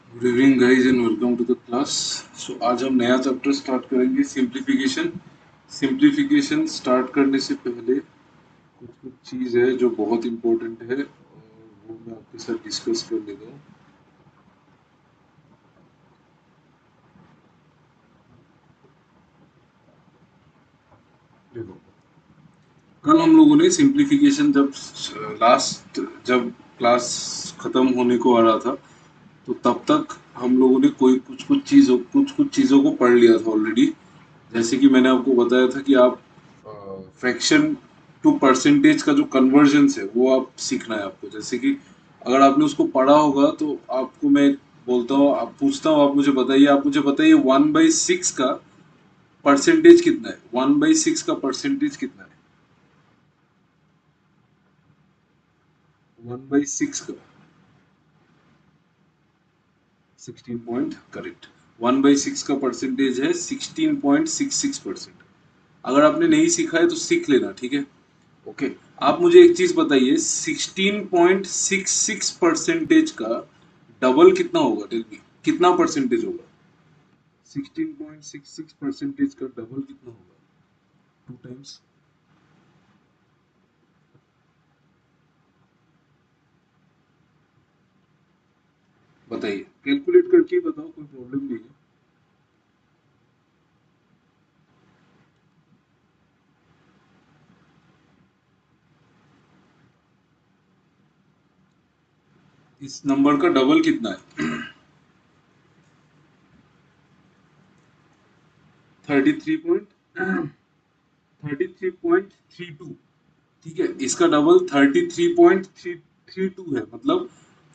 Good evening guys and welcome to the class. So आज हम नया चैप्टर स्टार्ट करेंगे, सिंप्लीफिकेशन। सिंप्लीफिकेशन स्टार्ट करने से पहले कुछ कुछ चीज़ है जो बहुत इम्पोर्टेंट है और वो मैं आपके साथ डिस्कस कर लेता हूँ। देखो, कल हम लोगों ने सिंप्लीफिकेशन जब क्लास खत्म होने को आ रहा था, तो तब तक हम लोगों ने कोई कुछ कुछ चीज़ों को पढ़ लिया था ऑलरेडी। जैसे कि मैंने आपको बताया था कि आप फ्रैक्शन टू परसेंटेज का जो कन्वर्जन्स है वो आप सीखना है आपको। जैसे कि अगर आपने उसको पढ़ा होगा तो आपको मैं बोलता हूँ, आप पूछता हूँ, आप मुझे बताइए 1/6 का परसेंटेज कितना है। 1/6 का परसेंटेज कितना है? 1/6 का 16 करेक्ट। 1/6 का परसेंटेज है 16.66%। अगर आपने नहीं सीखा है तो सीख लेना, ठीक है। ओके, आप मुझे एक चीज बताइए, 16.66 परसेंटेज का डबल कितना होगा? टेल मी, कितना परसेंटेज होगा? 16.66 परसेंटेज का डबल कितना होगा? Two times. बताइए, कैलकुलेट करके बताओ, कोई प्रॉब्लम नहीं है। इस नंबर का डबल कितना है? 33.32। ठीक है, इसका डबल 33.332 है। मतलब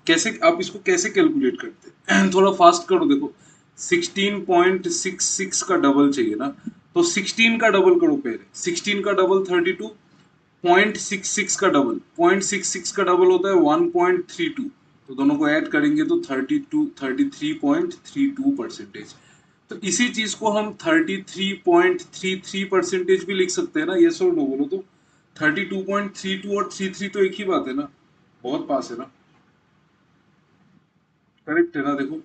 कैसे आप इसको कैसे कैलकुलेट करते हैं? थोड़ा फास्ट करो। देखो, 16.66 का डबल चाहिए ना, तो 16 का डबल करो पहले। 16 का डबल 32.66 का डबल, 0.66 का डबल होता है 1.32। तो दोनों को ऐड करेंगे तो 33.32 परसेंटेज। तो इसी चीज को हम 33.33 परसेंटेज भी लिख सकते हैं ना। ये सो नो बोलो तो 32.32 और 33 तो एक ही बात है ना, बहुत पास है ना। करेक्ट है ना? देखो,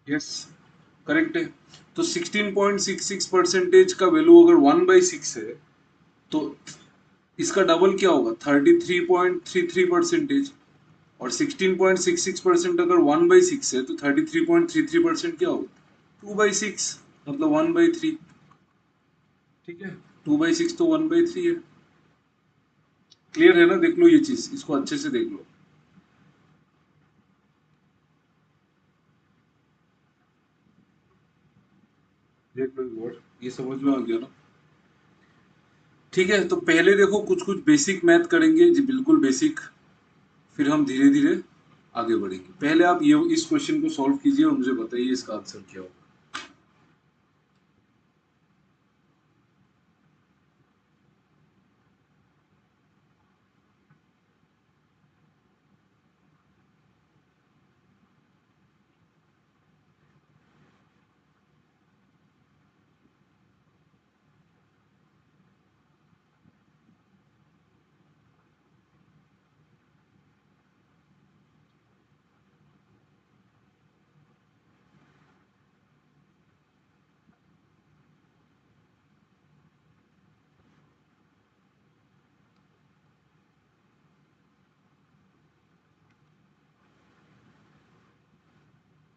यस, करेक्ट है। तो 16.66 परसेंटेज का वैल्यू अगर 1/6 है, तो इसका डबल क्या होगा? 33.33 परसेंटेज। और 16.66% अगर 1/6 है तो 33.33% क्या होगा? 2/6, मतलब 1/3। ठीक है, 2/6 तो 1/3 है। क्लियर है ना? देख लो ये चीज, इसको अच्छे से देख लो। देख लो एक बार, ये समझ में आ गया ना? ठीक है, तो पहले देखो कुछ कुछ बेसिक मैथ करेंगे जी, बिल्कुल बेसिक। फिर हम धीरे धीरे आगे बढ़ेंगे। पहले आप ये इस क्वेश्चन को सॉल्व कीजिए और मुझे बताइए इसका आंसर क्या होगा।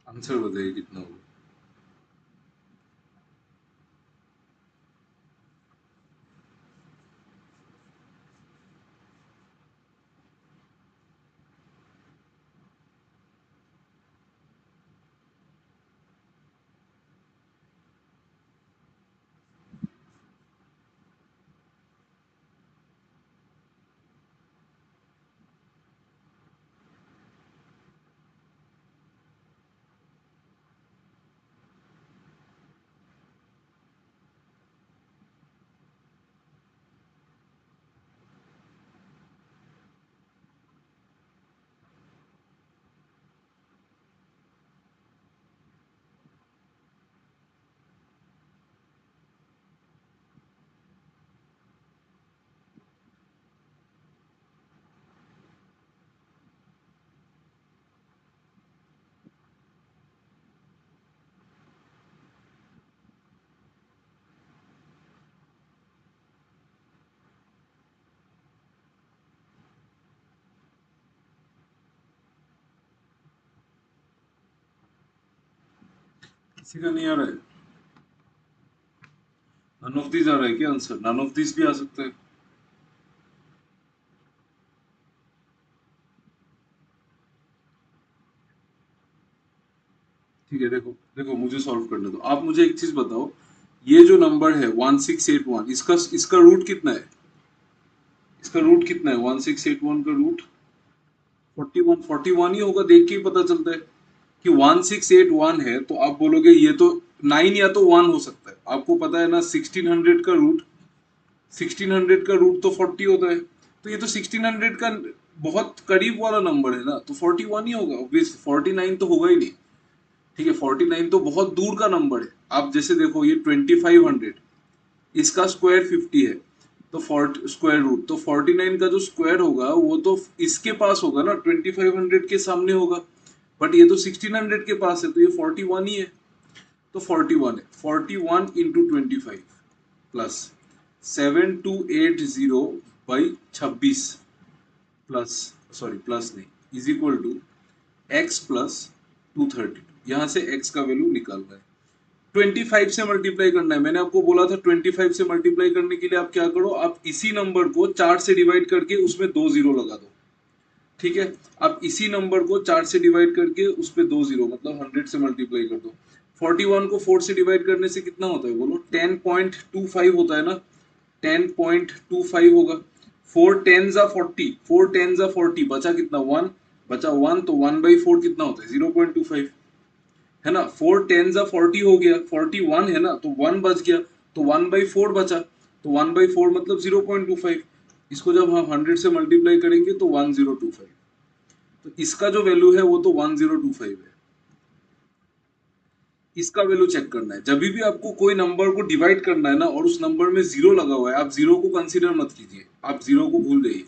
आंसर बताइए कितना होगा। किसी का नहीं आ रहा है? नन ऑफ दिस आ रहा है क्या आंसर? नन ऑफ दिस भी आ सकता है। ठीक है, देखो देखो मुझे सॉल्व करने दो। आप मुझे एक चीज बताओ, ये जो नंबर है 1681, इसका इसका रूट कितना है? इसका रूट कितना है 1681 का रूट? 41। 41 ही होगा, देख के ही पता चलता है कि 1681 है। तो आप बोलोगे ये तो 9 या तो 1 हो सकता है। आपको पता है ना 1600 का रूट, 1600 का रूट तो 40 होता है। तो ये तो 1600 का बहुत करीब वाला नंबर है ना, तो 41 ही होगा ऑब्वियस। 49 तो होगा ही नहीं। ठीक है, 49 तो बहुत दूर का नंबर है। आप जैसे देखो ये 2500, इसका स्क्वायर 50 है, तो स्क्वायर रूट तो 49 का जो स्क्वायर होगा वो तो इसके पास होगा ना, 2500 के सामने होगा। बट ये तो 1600 के पास है, तो ये 41 ही है। तो 41 है, 41 into 25 plus 7280 by 26 plus, sorry plus नहीं, is equal to x plus 232। यहाँ से एक्स का वैल्यू निकालना है, 25 से मल्टीप्लाई करना है। मैंने आपको बोला था 25 से मल्टीप्लाई करने के लिए आप क्या करो, आप इसी नंबर को 4 से डिवाइड करके उसमें दो जीरो लगा दो। ठीक है, आप इसी नंबर को 4 से डिवाइड करके उस पे दो जीरो, मतलब 100 से मल्टीप्लाई कर दो। 41 को 4 से डिवाइड करने से कितना होता है बोलो? 10.25 होता है ना, 10.25 होगा। 4 10 जा 40, 4 10 जा 40, बचा कितना? 1। बचा 1, तो 1/4 कितना होता है? 0.25 है ना। 4 10 जा 40 हो गया, 41 है ना, तो 1 बच गया, तो 1/4 बचा। तो 1/4 मतलब 0.25। इसको जब हम 100 से मल्टीप्लाई करेंगे तो 1025। तो इसका जो वैल्यू है वो तो 1025 है। इसका वैल्यू चेक करना है। जब भी आपको कोई नंबर को डिवाइड करना है ना और उस नंबर में जीरो लगा हुआ है, आप जीरो को कंसीडर मत कीजिए, आप जीरो को भूल जाइए।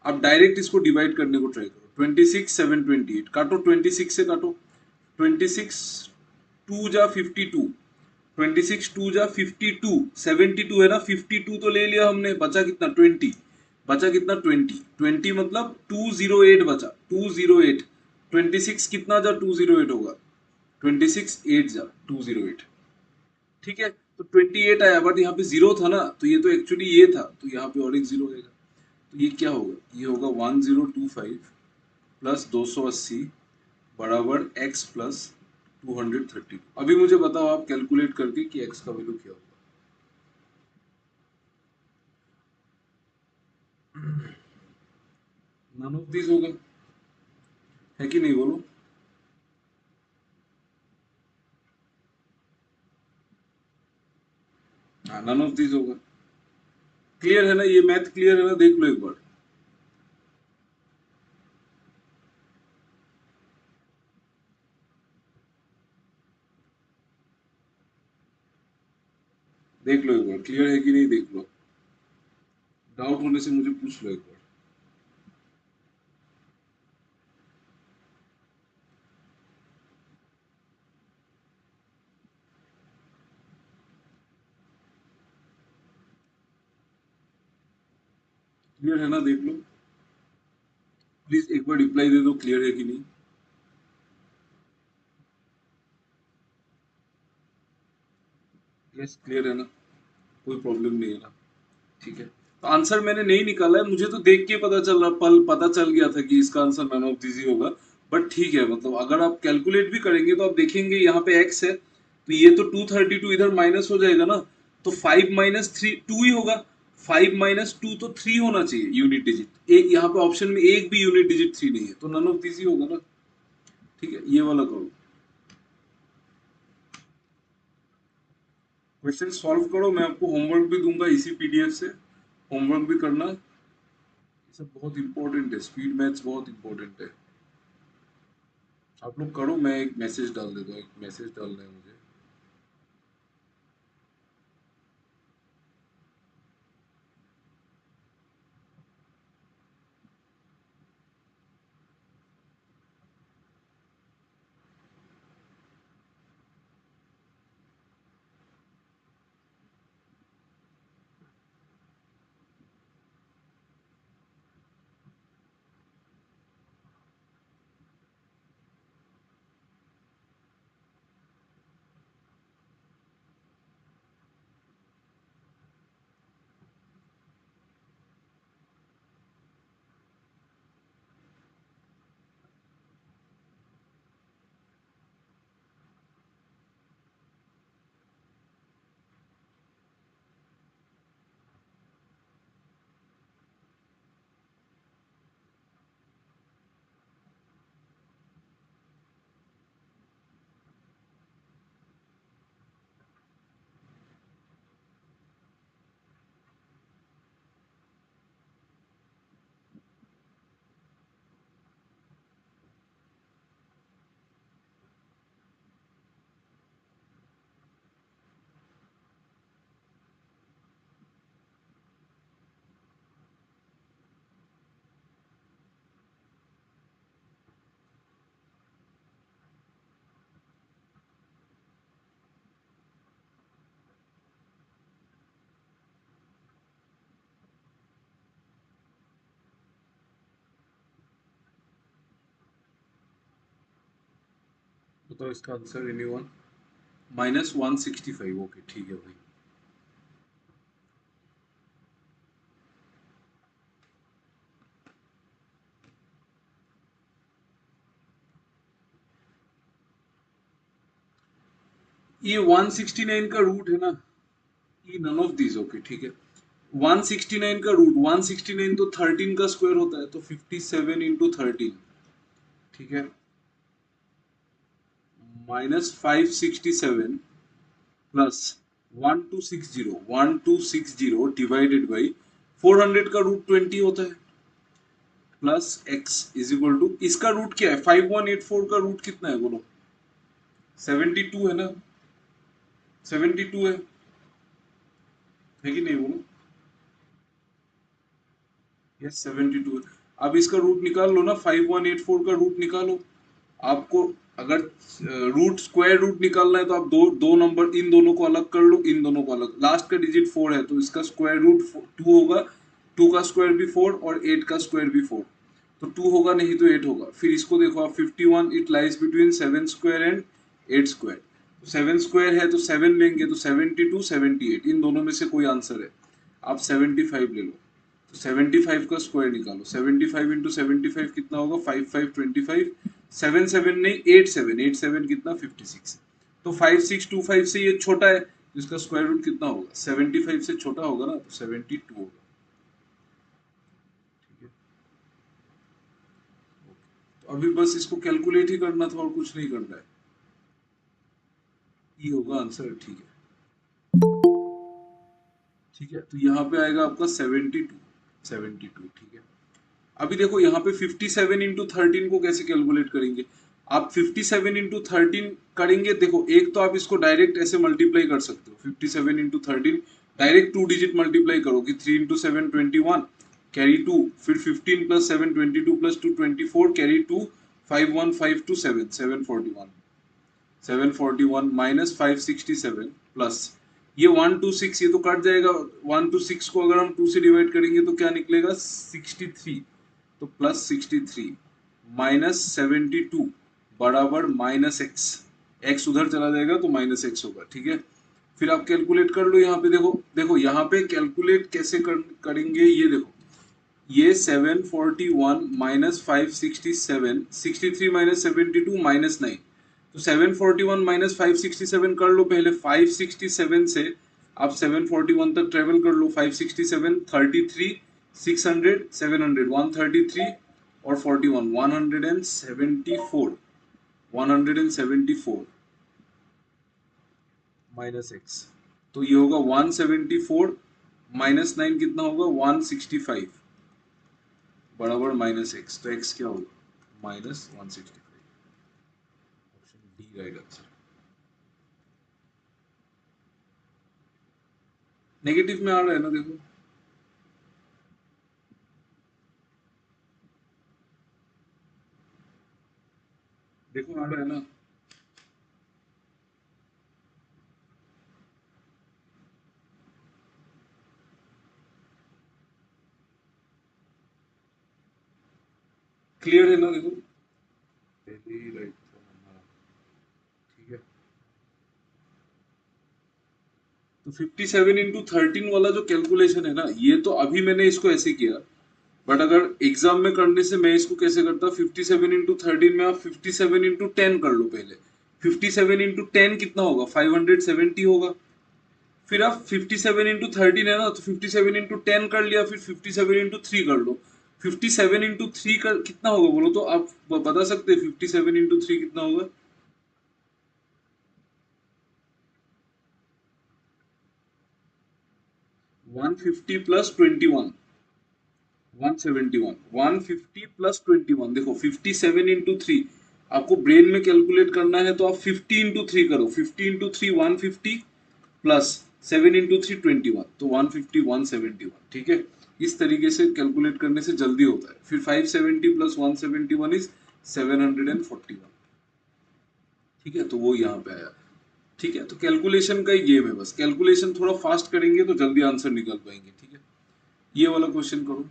आप डायरेक्ट इसको डिवाइड करने को ट्राई करो। 26 728 काटो, 26 से काटो। 26 2 जा 52, 26 2 जा 52, 72 है ना, 52 तो ले लिया हमने, बचा कितना? 20। बचा कितना? 20। 20 मतलब 208 बचा, 208। 26 कितना जा 208 होगा? 26 8 जा 208। ठीक है, तो 28 आया, बट यहाँ पे जीरो था ना, तो ये तो एक्चुअली ये था, तो यहाँ पे और एक जीरो आएगा। तो ये क्या होगा? ये होगा 1025 प्लस 280 बराबर x प्लस 230। अभी मुझे बताओ आप कैलकुलेट करके कि x का वैल्यू क्या होगा। नन ऑफ दिस होगा, है कि नहीं बोलो? हाँ, नन ऑफ दिस होगा। क्लियर है ना? ये मैथ क्लियर है ना? देख लो एक बार। देख लो एक बार, क्लियर है कि नहीं देख लो। डाउट होने से मुझे पूछ लो एक बार। क्लियर है ना? देख लो प्लीज, एक बार रिप्लाई दे दो क्लियर है कि नहीं। यस, क्लियर है ना? कोई प्रॉब्लम नहीं है ना? ठीक है, तो आंसर मैंने नहीं निकाला है, मुझे तो देख के पता चल रहा, पल पता चल गया था कि इसका answer man of this he होगा। बट ठीक है, मतलब अगर आप कैलकुलेट भी करेंगे तो आप देखेंगे यहाँ पे x है, तो ये तो 232 इधर माइनस हो जाएगा ना, तो 5 माइनस थ्री 2 ही होगा। 5 माइनस 2 तो 3 होना चाहिए यूनिट डिजिट। एक यहाँ पे ऑप्शन में एक भी यूनिट डिजिट 3 नहीं है, तो नन ऑफ दिस ही होगा ना। ठीक है, ये वाला करो, क्वेश्चन सॉल्व करो। मैं आपको होमवर्क भी दूंगा इसी पीडीएफ से, होमवर्क भी करना। ये सब बहुत इंपॉर्टेंट है, स्पीड मैथ्स बहुत इंपॉर्टेंट है। आप लोग करो, मैं एक मैसेज डाल देता हूँ, एक मैसेज डालना है मुझे। बताओ इसका आंसर एनीवन। -165। ओके ठीक है भाई। ये 169 का रूट है ना, ये नन ऑफ दीज। ओके ठीक है। 169 का रूट 169 तो 13 का स्क्वायर होता है, तो 57 इंटू 13, ठीक है, -567 प्लस 1260 डिवाइडेड बाई 400 का रूट 20 होता है, plus x is equal to, इसका रूट क्या है, 5184 का रूट कितना है बोलो। 72 है ना, 72 है कि नहीं बोलो। यस 72 है। अब इसका रूट निकाल लो ना, 5184 का रूट निकालो। आपको अगर रूट स्क्वायर रूट निकालना है तो आप दो दो नंबर, इन दोनों को अलग कर लो, इन दोनों को अलग, लास्ट का डिजिट 4 है तो इसका स्क्वायर रूट 2 होगा, 2 का स्क्वायर भी 4 और 8 का स्क्वायर भी 4, तो 2 होगा नहीं तो 8 होगा। फिर इसको देखो आप, 51 it lies between 7 square and 8 square, तो 7 स्क्वायर है तो 7 लेंगे, तो 72 78, इन दोनों में से कोई आंसर है, आप 75 ले लो। तो 75 का स्क्वायर निकालो, 75 इंटू 75 कितना होगा, 5525, 77 नहीं 87, 87 कितना 56, तो 5625 से ये छोटा है, तो इसका स्क्वायर रूट कितना होगा, 75 से छोटा होगा ना, तो 72 होगा। ठीक है, तो अभी बस इसको कैलकुलेट ही करना था और कुछ नहीं करना है। ये होगा आंसर, ठीक है। ठीक है, तो यहाँ पे आएगा आपका 72, 72, ठीक है। अभी देखो यहाँ पे 57 इंटू 13 को कैसे कैलकुलेट करेंगे। आप 57 इंटू 13 करेंगे, देखो एक तो आप इसको डायरेक्ट ऐसे मल्टीप्लाई कर सकते हो, 57 इंटू 13 डायरेक्ट 2 डिजिट मल्टीप्लाई करो कि 3 इंटू 7 21 कैरी 2, फिर 15 plus 7 22 plus 2 24 carry 2, 5152 7 741, 741 minus 567 plus ये 126, ये तो कट जाएगा, 126 को अगर हम 2 से डिवाइड करेंगे तो क्या निकलेगा 63, तो प्लस 63 माइनस 72 बराबर माइनस एक्स, एक्स उधर चला जाएगा तो माइनस एक्स होगा, ठीक है। फिर आप कैलकुलेट कर लो यहाँ पे, देखो देखो यहाँ पे कैलकुलेट कैसे करेंगे, ये देखो, ये 741 माइनस 567, 63 माइनस 72 -9, तो 741 माइनस 567 कर लो पहले, 567 से आप 741 तक ट्रेवल कर लो, 567 33 600 700 133 और 41 174, 174 माइनस एक्स, तो ये होगा 174 माइनस 9 कितना होगा 165 बराबर माइनस एक्स, तो एक्स क्या होगा -165। Option D right answer. Negative में आ रहा है ना, देखो देखो आ रहा है ना। क्लियर है ना, देखो पहले ही राइट था हमारा, ठीक है। तो 57 इंटू 13 वाला जो कैलकुलेशन है ना, ये तो अभी मैंने इसको ऐसे किया, बट अगर एग्जाम में करने से मैं इसको कैसे करता, 57 इंटू 13 में आप 57 इंटू 10 कर लो पहले, 57 इंटू 10 कितना होगा 570 होगा, फिर आप 57 इंटू 13 है ना, तो 57 इंटू 10 कर लिया, फिर 57 इंटू 3 कर लो, 57 इंटू 3 कर कितना होगा बोलो, तो आप बता सकते हैं 57 इंटू 3 कितना होगा। 150 प्लस 21, 171, 150 प्लस 21, देखो 57 इंटू 3 आपको ब्रेन में कैलकुलेट करना है, तो आप 50 इंटू 3 करो, 50 इंटू 3 150 प्लस 7 इंटू 3 21, तो 150 171, ठीक है। इस तरीके से कैलकुलेट करने से जल्दी होता है। फिर 570 प्लस 171 इज 741, ठीक है, तो वो यहाँ पे आया। ठीक है, तो कैलकुलेशन का ही गेम है, बस कैलकुलेशन थोड़ा फास्ट करेंगे तो जल्दी आंसर निकल पाएंगे, ठीक है। ये वाला क्वेश्चन करो।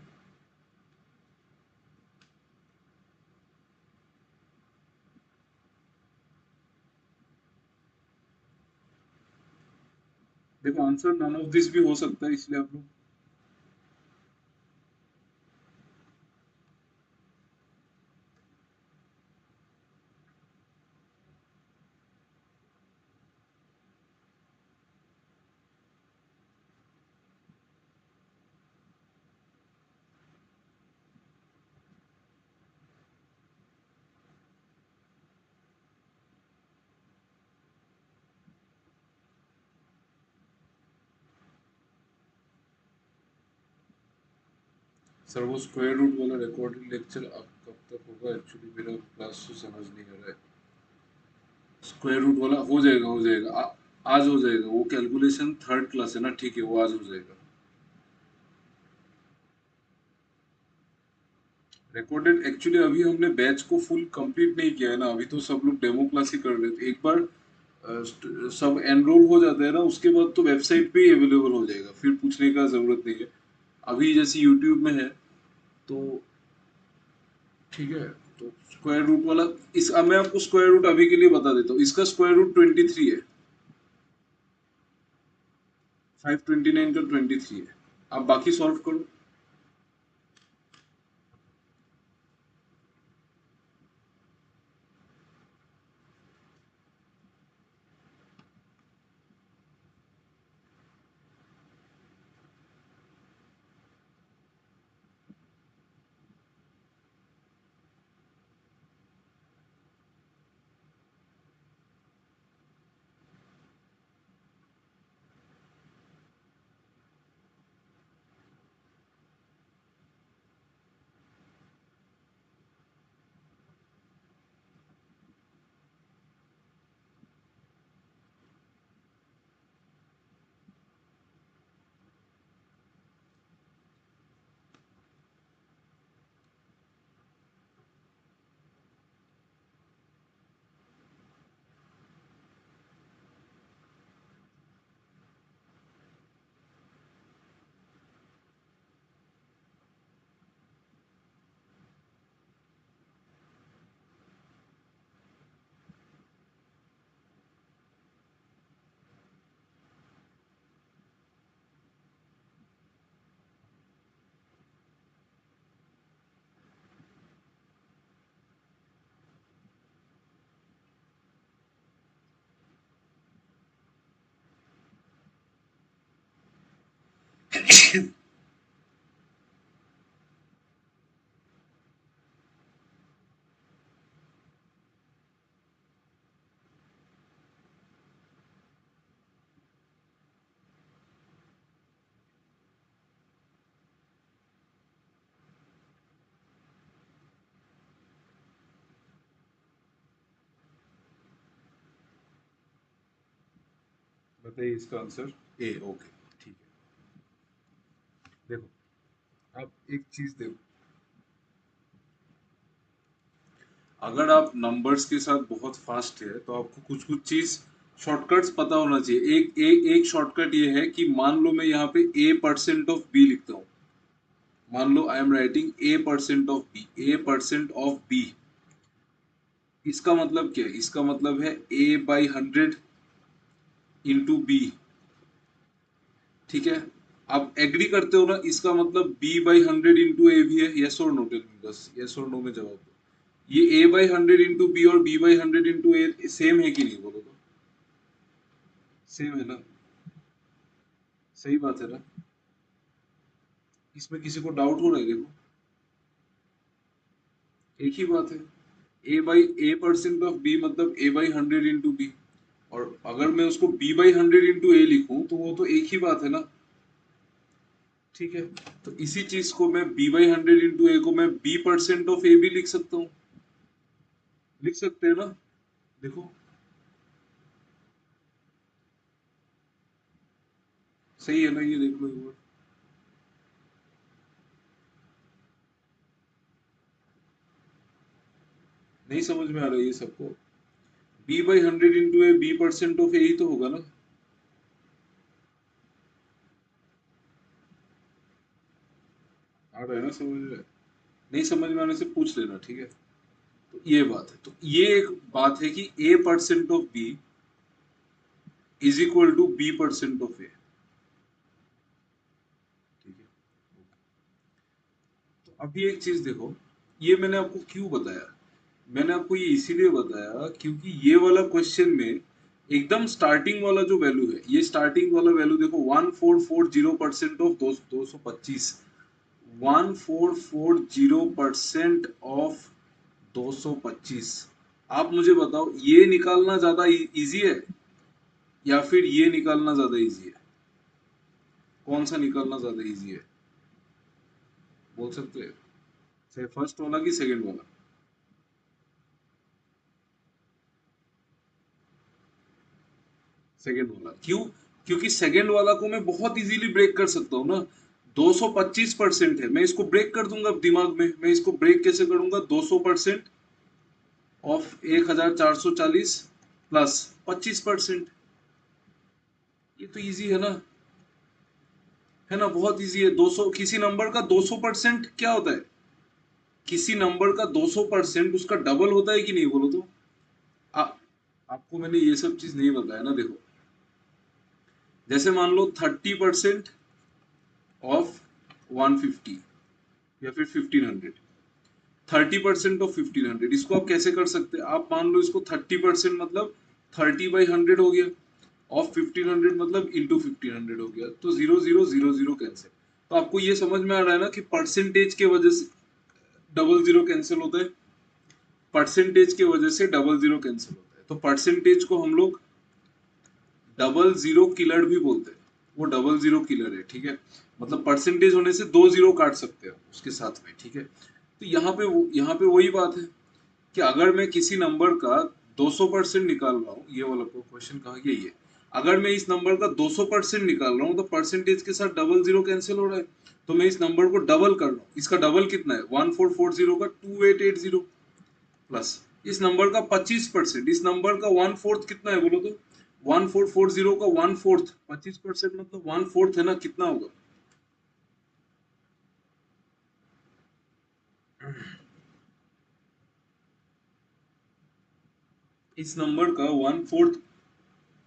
देखो आंसर नन ऑफ दिस भी हो सकता है, इसलिए आप लोग सर वो स्क्वायर रूट वाला रिकॉर्डेड लेक्चर अब कब तक होगा? एक्चुअली मेरा क्लास से समझ नहीं आ रहा है। स्क्वायर रूट वाला हो जाएगा, हो जाएगा आज हो जाएगा। वो कैलकुलेशन थर्ड क्लास है ना, ठीक है, वो आज हो जाएगा। रिकॉर्डेड एक्चुअली अभी हमने बैच को फुल कंप्लीट नहीं किया है ना, अभी तो सब लोग डेमो क्लास ही कर रहे थे। एक बार सब एनरोल हो जाते हैं ना, उसके बाद तो वेबसाइट पे ही अवेलेबल हो जाएगा, फिर पूछने का जरूरत नहीं है। अभी जैसे यूट्यूब में है तो ठीक है। तो स्क्वायर रूट वाला इस अब मैं आपको स्क्वायर रूट अभी के लिए बता देता हूँ। इसका स्क्वायर रूट 23 है। 529 का 23 है। आप बाकी सॉल्व करो। बताइए इसका आंसर ए। ओके, ठीक है। देखो, आप एक चीज देखो, अगर आप नंबर्स के साथ बहुत फास्ट है तो आपको कुछ कुछ चीज शॉर्टकट्स पता होना चाहिए। एक शॉर्टकट ये है कि मान लो मैं यहाँ पे ए परसेंट ऑफ बी लिखता हूँ। मान लो I am writing A percent of B, A percent of B. इसका मतलब क्या है? इसका मतलब है ए बाई 100 इंटू बी। ठीक है। आप एग्री करते हो ना? इसका मतलब बी बाई 100 इंटू ए भी है। यस और नो? टेल मी, बस यस और नो में जवाब दो। ये ए बाई 100 इंटू बी और B by 100 into A same है कि नहीं, बोलो तो। सेम है ना? सही बात है ना? इसमें किसी को डाउट हो रहा है? देखो, एक ही बात है। ए परसेंट ऑफ बी मतलब ए बाई 100 इंटू बी। और अगर मैं उसको बी बाई 100 इंटू ए लिखूं तो वो तो एक ही बात है ना। ठीक है। तो इसी चीज को मैं बी बाई 100 इंटू ए को मैं बी परसेंट ऑफ ए भी लिख सकता हूँ। लिख सकते हैं ना? देखो, सही है ना? ये देख लो एक बार। नहीं समझ में आ रहा है ये सबको? B by 100 into A B percent of A ही तो होगा ना। आ रहा है ना समझ में? नहीं समझ में आने से पूछ लेना, ठीक है। तो ये बात है, तो ये एक बात है कि A percent of B is equal to B% of A. ठीक है, तो अभी एक चीज देखो, ये मैंने आपको क्यों बताया, मैंने आपको ये इसीलिए बताया क्योंकि ये वाला क्वेश्चन में एकदम स्टार्टिंग वाला जो वैल्यू है, ये स्टार्टिंग वाला वैल्यू देखो 1440% ऑफ 225, 1440% ऑफ 225। आप मुझे बताओ ये निकालना ज्यादा इजी है या फिर ये निकालना ज्यादा इजी है? कौन सा निकालना ज्यादा इजी है, बोल सकते हैं? चाहे फर्स्ट वाला कि सेकंड वाला? सेकंड वाला क्यों? क्योंकि सेकंड वाला को मैं बहुत इजीली ब्रेक कर सकता हूँ ना। 225% है, मैं इसको ब्रेक कर दूंगा दिमाग में। मैं इसको ब्रेक कैसे करूंगा? 200% ऑफ 1440 प्लस 25%। ये तो इजी है ना, है ना, बहुत इजी है। 200 किसी नंबर का 200% क्या होता है? किसी नंबर का 200% उसका डबल होता है कि नहीं, बोलो तो। आ, आपको मैंने ये सब चीज नहीं बताया ना, देखो। जैसे मान लो 30% ऑफ 150 या फिर 1500, 30% ऑफ 1500, इसको आप कैसे कर सकते हैं? आप मान लो इसको 30% मतलब 30/100 हो गया, ऑफ 1500 मतलब इंटू 1500 हो गया, तो 0000 कैंसिल। तो आपको ये समझ में आ रहा है ना कि परसेंटेज के वजह से डबल जीरो कैंसिल होता है, परसेंटेज के वजह से डबल जीरो कैंसिल होता है। तो परसेंटेज को हम लोग डबल जीरो किलर भी बोलते हैं, वो डबल जीरो किलर है, ठीक है। मतलब परसेंटेज होने से दो जीरो काट सकते हो उसके साथ में, ठीक है। तो यहाँ पे वही बात है कि अगर मैं किसी नंबर का 200% निकाल रहा हूँ, ये वाला क्वेश्चन कहा गया ये, अगर मैं इस नंबर का 200% निकाल रहा हूँ तो परसेंटेज के साथ डबल जीरो कैंसिल हो रहा है। तो मैं इस नंबर को डबल कर रहा हूँ, इसका डबल कितना है? 1440 का 2880 प्लस इस नंबर का 25%, इस नंबर का वन फोर्थ कितना है, बोलो तो। 1440 का वन फोर्थ 25% मतलब वन फोर्थ है ना, कितना होगा? इस नंबर का वन फोर्थ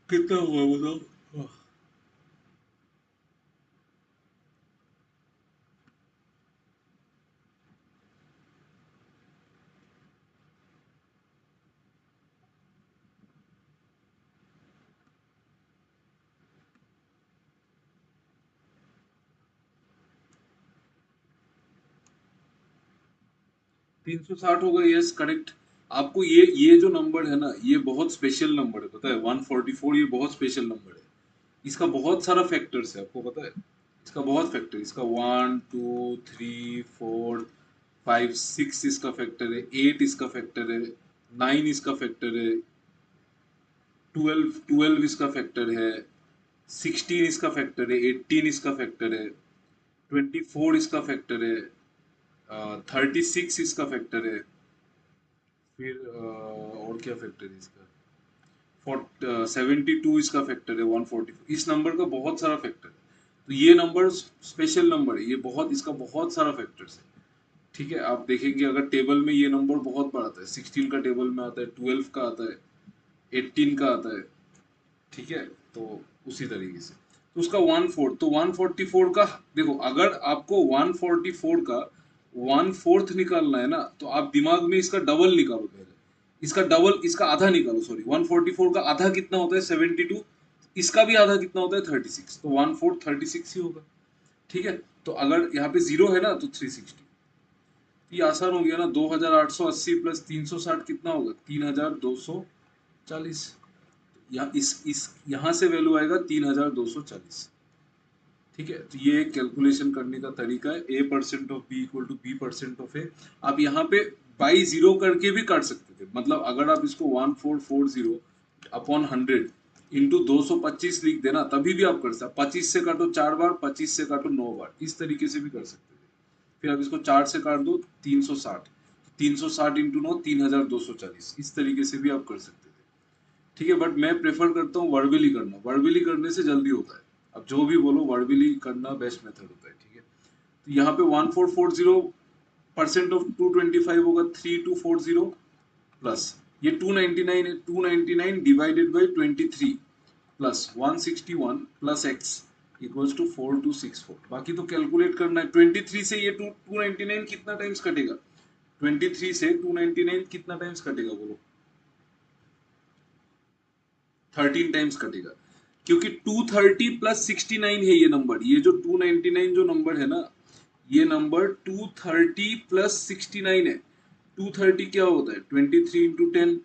कितना हुआ बताओ? 360 होगा, यस करेक्ट। आपको ये जो नंबर है ना, ये बहुत स्पेशल नंबर है, पता है? 144 ये बहुत स्पेशल नंबर है। इसका बहुत सारा फैक्टर्स है, आपको पता है? इसका बहुत फैक्टर, इसका 1 2 3 4 5 6 इसका फैक्टर है, 8 इसका फैक्टर है, 9 इसका फैक्टर है, 12 इसका फैक्टर है, 16 इसका फैक्टर है, 18 इसका फैक्टर है, 24 इसका फैक्टर है, 36 इसका फैक्टर है, फिर और क्या फैक्टर है इसका? 72 इसका फैक्टर है, 144 इस नंबर का बहुत सारा फैक्टर है। तो ये नंबर स्पेशल नंबर है, ये बहुत, इसका बहुत सारा फैक्टर्स है। ठीक है, आप देखेंगे अगर टेबल में ये नंबर बहुत बार आता है, 16 का टेबल में आता है, 12 का आता है, 18 का आता है, ठीक है। तो उसी तरीके से तो उसका वन फोर्थ, तो 144 का, देखो अगर आपको 144 का वन फोर्थ निकालना है ना, तो आप दिमाग में इसका डबल निकालो पहले। इसका डबल, इसका आधा निकालो, सॉरी 144 का आधा कितना होता है? 72। इसका भी आधा कितना होता है? 36। तो वन फोर्थ 36 ही होगा, ठीक है। तो अगर यहाँ पे जीरो है ना तो 360। ये आसान हो गया ना, 2880 प्लस 360 कितना होगा? 3240। या इस यहाँ से वैल्यू आएगा 3240। ठीक है, तो ये एक कैलकुलेशन करने का तरीका है, A% of B equal to B% of A। आप यहाँ पे बाई जीरो करके भी काट सकते थे, मतलब अगर आप इसको 1440 अपॉन 100 इंटू 225 लिख देना, तभी भी आप कर सकते। 25 से काटो 4 बार, 25 से काटो 9 बार, इस तरीके से भी कर सकते थे। फिर आप इसको 4 से काट दो, 360, 360 इंटू 9 3240, इस तरीके से भी आप कर सकते थे। ठीक है, बट मैं प्रेफर करता हूँ वर्बली करना, वर्बली करने से जल्दी होता है। अब जो भी बोलो, वर्बली करना बेस्ट मेथड होता है, ठीक है। तो यहाँ पे 1440% ऑफ 225 होगा 3240 प्लस ये 299 है, 299 divided by 23, plus 161 plus x equals to 4264। बाकी तो कैलकुलेट करना है। 23 से ये 299 कितना टाइम्स कटेगा? 23 से 299 कितना टाइम्स कटेगा बोलो? 13 टाइम्स कटेगा, क्योंकि 230 प्लस 69 है ये नंबर। ये जो 299 जो नंबर है ना, ये नंबर 230 प्लस 69 है। 230 क्या होता है? 23 इंटू 10,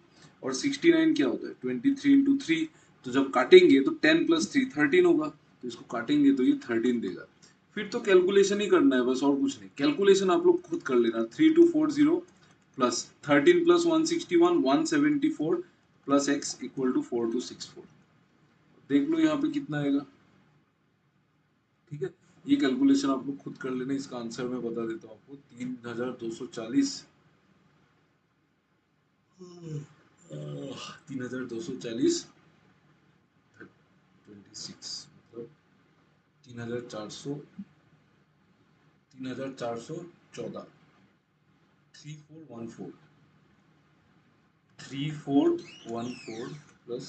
और 69 क्या होता है? 23 इंटू 3। तो जब काटेंगे तो 10 प्लस 3 13 होगा, तो इसको काटेंगे तो ये 13 देगा। फिर तो कैलकुलेशन ही करना है बस, और कुछ नहीं। कैलकुलेशन आप लोग खुद कर लेना। 3240 plus 13 plus 161 174 plus x equal to 4264। देख लो यहाँ पे कितना आएगा। ठीक है, ये कैलकुलेशन आप लोग खुद कर लेना। इसका आंसर मैं बता देता हूँ आपको। 3240, 3240 26 मतलब 3400, 3414, 3414, 3414 प्लस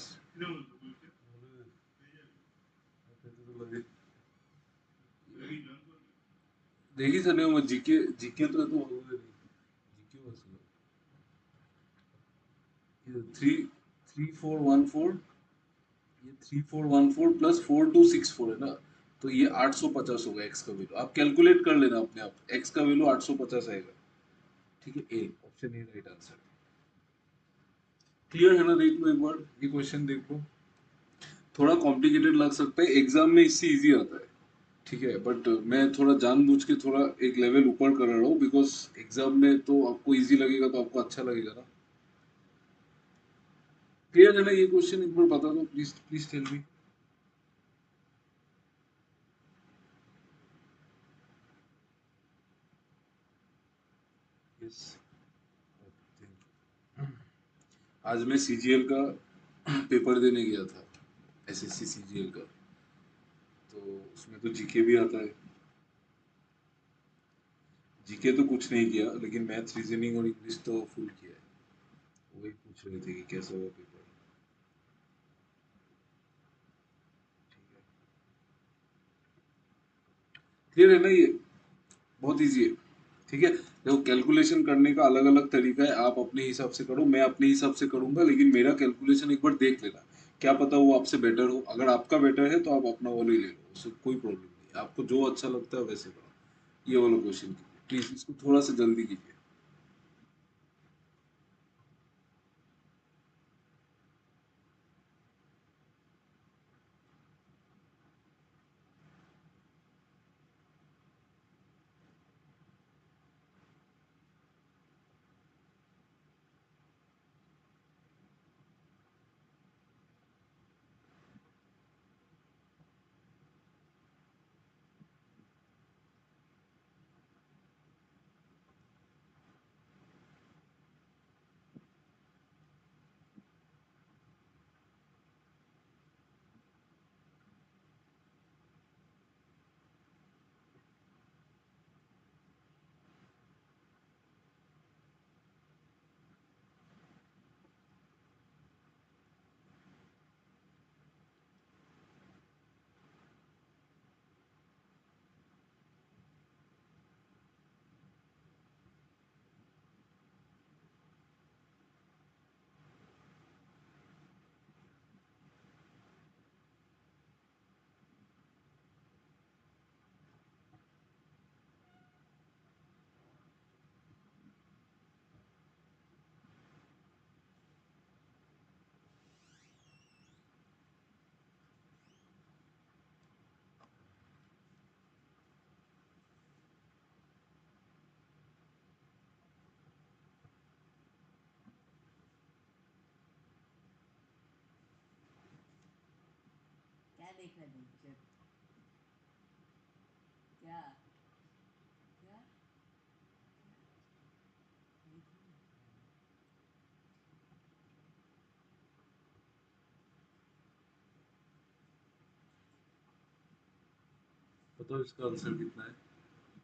देखी सर मैं जीके जीके तो जीके बस ये 3414, ये 3414 प्लस 4264 है ना, तो ये 850 होगा एक्स का वैल्यू। आप कैलकुलेट कर लेना अपने आप, एक्स का वैल्यू 850 आएगा। ठीक है, A option A right answer. Clear है ना? देख लो एक बार ये क्वेश्चन देख लो। थोड़ा कॉम्प्लिकेटेड लग सकता है, एग्जाम में इससे इजी आता है। ठीक है, बट मैं थोड़ा जानबूझ के थोड़ा एक लेवल ऊपर कर रहा हूँ, बिकॉज एग्जाम में तो आपको इजी लगेगा तो आपको अच्छा लगेगा ना। क्लियर है ना? ये क्वेश्चन एक बार बता दो please, please tell me. Yes, आज मैं सीजीएल का पेपर देने गया था, एसएससी सीजीएल का। तो उसमें तो जीके भी आता है। जीके तो कुछ नहीं किया, लेकिन मैथ्स रीजनिंग और इंग्लिश तो फुल किया है। वही पूछ रहे थे कि कैसा हुआ पेपर। ठीक है, क्लियर है ना? ये बहुत इजी है। ठीक है, देखो कैलकुलेशन करने का अलग अलग तरीका है। आप अपने हिसाब से करो, मैं अपने हिसाब से करूंगा, लेकिन मेरा कैलकुलेशन एक बार देख लेना। क्या पता वो आपसे बेटर हो। अगर आपका बेटर है तो आप अपना वाला ही ले लो, उससे कोई प्रॉब्लम नहीं। आपको जो अच्छा लगता है वैसे करो। ये वाला क्वेश्चन कीजिए प्लीज, इसको थोड़ा सा जल्दी कीजिए। क्या देखा नेचर? क्या क्या बताओ इसका आंसर कितना है?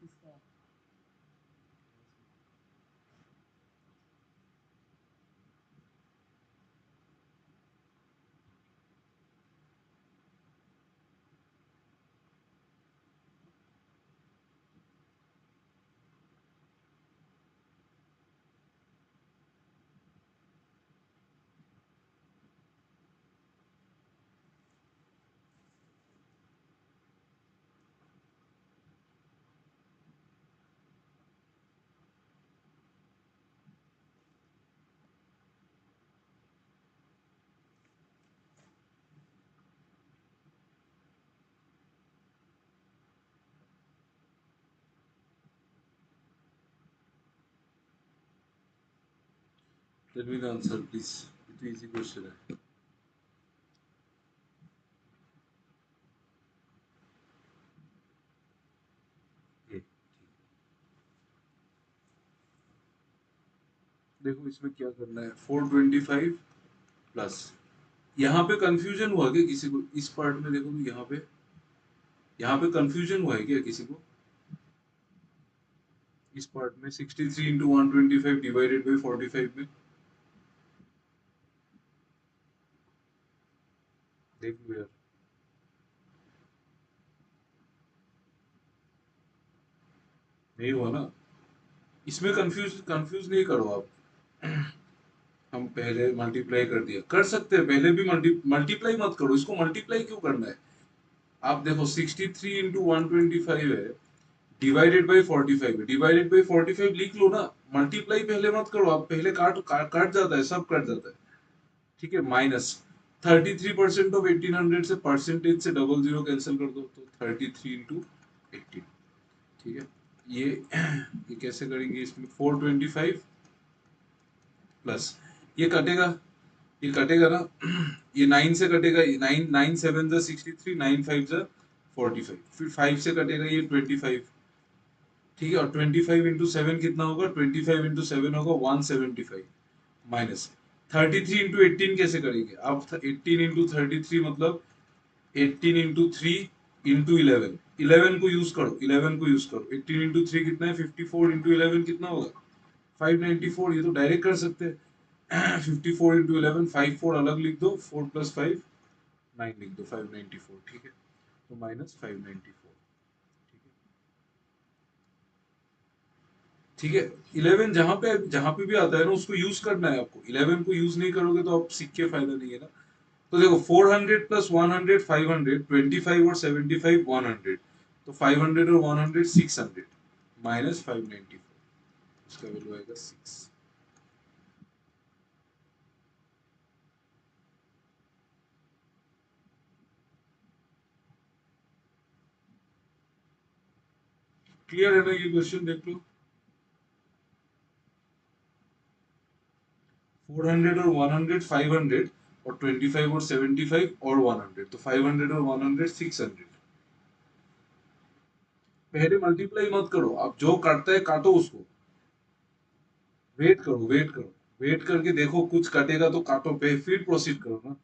किसका? Tell me the answer please, ये तो इजी क्वेश्चन है। ये देखो इसमें क्या करना है, 425 प्लस, यहाँ पे कंफ्यूजन हुआ क्या किसी को इस पार्ट में? देखो तो यहाँ पे कंफ्यूजन हुआ है क्या किसी को इस पार्ट में? 63 इंटू 125 डिवाइडेड बाई 45 में देख लो यार। नहीं हुआ ना? इसमें कंफ्यूज कंफ्यूज नहीं करो आप। हम पहले मल्टीप्लाई कर दिया, कर सकते हैं पहले भी, मल्टीप्लाई मत करो इसको, मल्टीप्लाई क्यों करना है? आप देखो 63 इंटू 125 है, डिवाइडेड बाई 45 है, डिवाइडेड बाई 45 लिख लो ना, मल्टीप्लाई पहले मत करो आप, पहले काट जाता है, सब कट जाता है। ठीक है, माइनस 33% ऑफ 1800 से परसेंटेज से डबल जीरो कैंसिल कर दो तो 33 इंटू 18। ठीक है, ये कैसे करेंगे इसमें? 425 प्लस, ये कटेगा, ये कटेगा ना, ये 9 से कटेगा, 9 9 7 जा 63, 9 5 जा 45, फिर 5 से कटेगा ये 25। ठीक है, और 25 इंटू 7 कितना होगा? 25 इंटू 7 होगा 175, माइनस 33 इंटू 18 कैसे करेंगे आप? 18 इंटू 33 मतलब 18 इंटू 3 इंटू 11, 11 को यूज करो, 11 को यूज करो, 18 इंटू 3 कितना है? 54 इंटू 11 कितना होगा? 594। ये तो डायरेक्ट कर सकते हैं। 54 इंटू 11, 5 4 अलग लिख दो, 4 प्लस 5 9 लिख दो, 594। ठीक है, तो माइनस 594। ठीक है, ठीक है। 11 जहां पे भी आता है ना उसको यूज करना है आपको, 11 को यूज नहीं करोगे तो आप सीख के फायदा नहीं है ना। तो देखो 400 प्लस 100 500, 25 और 75 100, तो 500 और 100 600, माइनस 594, इसका वैल्यू आएगा 6। क्लियर है ना ये क्वेश्चन? देख लो, 400 और 100 500, और 25 और 75 और 100, तो 500 और 100 600। पहले मल्टीप्लाई मत करो आप, जो काटता है काटो उसको, वेट करो, वेट करो, वेट करके देखो कुछ कटेगा तो काटो पे, फिर प्रोसीड करो ना।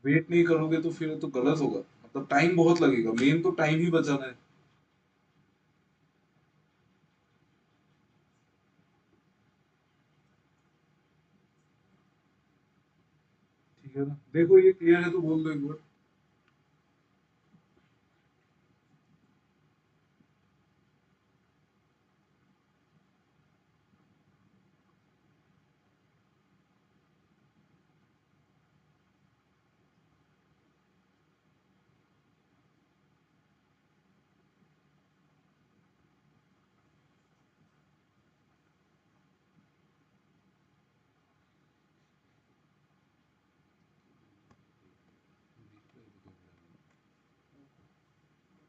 वेट नहीं करोगे तो फिर तो गलत होगा, मतलब टाइम बहुत लगेगा, मेन तो टाइम ही बचाना है। ठीक है ना? देखो ये क्लियर है तो बोल दो एक बार।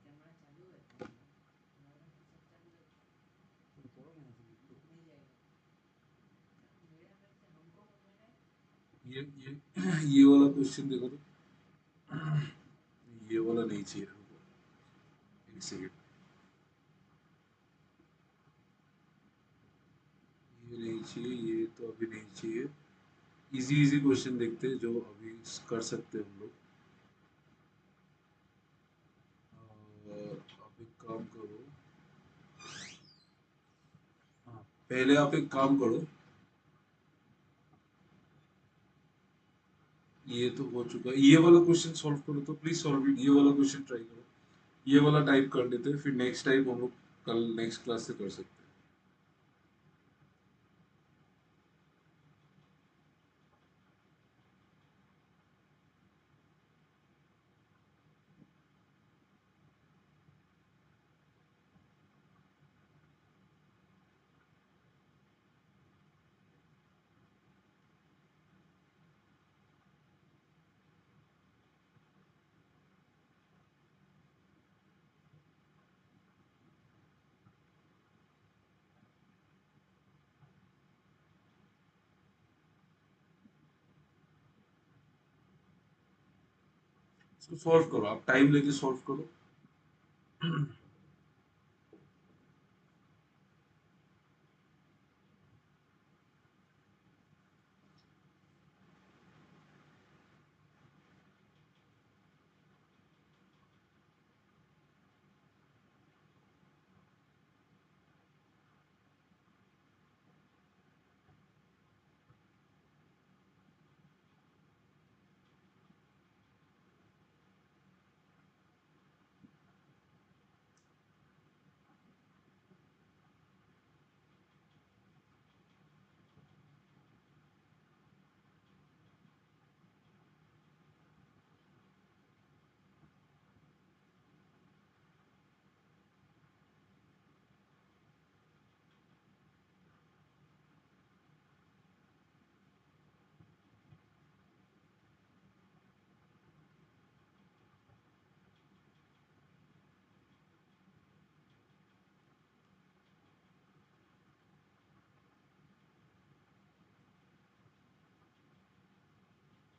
कैमरा चालू है तुम्हारा? हमारा तो सब चालू है, नहीं जाएगा। मेरे अंदर से हमको बोलना है। ये ये वाला क्वेश्चन देखो तो, ये वाला नहीं चाहिए हमको। एक सेकेंड, ये नहीं चाहिए, ये तो अभी नहीं चाहिए। इजी इजी क्वेश्चन देखते हैं जो अभी कर सकते हैं हम लोग। आप एक काम करो, हाँ, पहले आप एक काम करो, ये तो हो चुका है, ये वाला क्वेश्चन सॉल्व करो तो प्लीज सॉल्व इट, ये वाला क्वेश्चन ट्राई करो। ये वाला टाइप कर लेते हैं, फिर नेक्स्ट टाइप हम लोग कल नेक्स्ट क्लास से कर सकते हैं। इसको सॉल्व करो, आप टाइम लेके सॉल्व करो।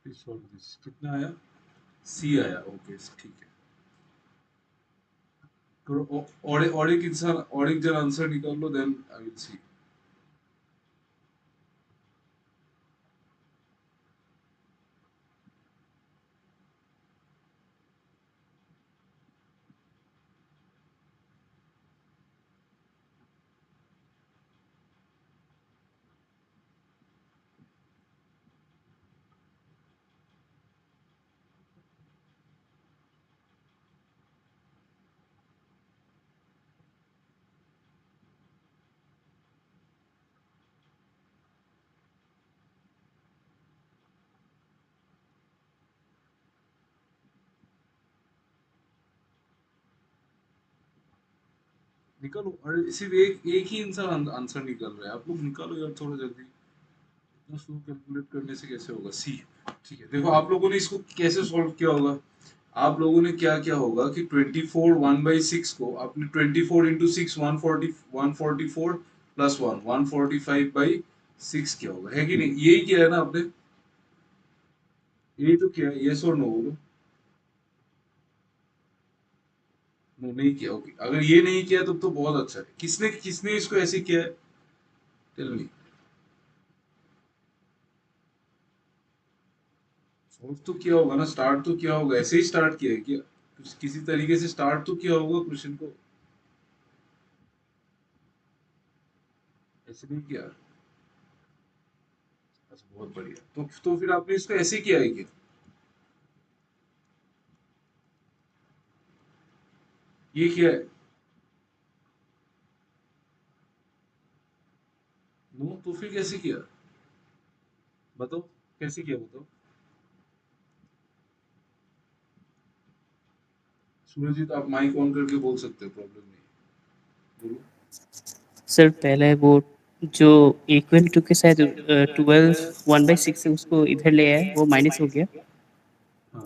सॉल्व दिस, कितना आया? सी आया, ओके ठीक है। करो और एक इंसान और एक जन आंसर निकाल लो, देन आई विल सी। निकालो, अरे सिर्फ एक ही इंसान आंसर निकाल रहा है, आप लोग निकालो यार थोड़ा जल्दी। इतना स्लो कैलकुलेट करने से कैसे होगा? सी। ठीक है, देखो आप लोगों ने इसको कैसे सॉल्व किया होगा। आप लोगों ने क्या क्या होगा कि 24 1/6 को आपने 24 इंटू 6 144 प्लस 145/6 किया होगा, है कि नहीं? यही किया है ना आपने? यही तो किया है, यस और नो बोलो। नो नहीं किया, ओके। अगर ये नहीं किया तब तो बहुत अच्छा है। किसने किसने इसको ऐसे किया है? Tell me. सॉल्व तो किया होगा ना, स्टार्ट तो किया होगा, ऐसे ही स्टार्ट किया है क्या? किसी तरीके से स्टार्ट तो किया होगा क्वेश्चन को। ऐसे नहीं किया? अच्छा बहुत बढ़िया, तो फिर आपने इसको ऐसे किया है क्या? ये किया है? नो, तो फिर कैसे किया? बताओ, कैसे किया बताओ। सूरजीत आप माइक ऑन करके बोल सकते हो, प्रॉब्लम नहीं है, बोलो। सर पहले वो जो इक्वल टू के साथ 12 1/6 है उसको इधर ले आया, वो माइनस हो गया। हाँ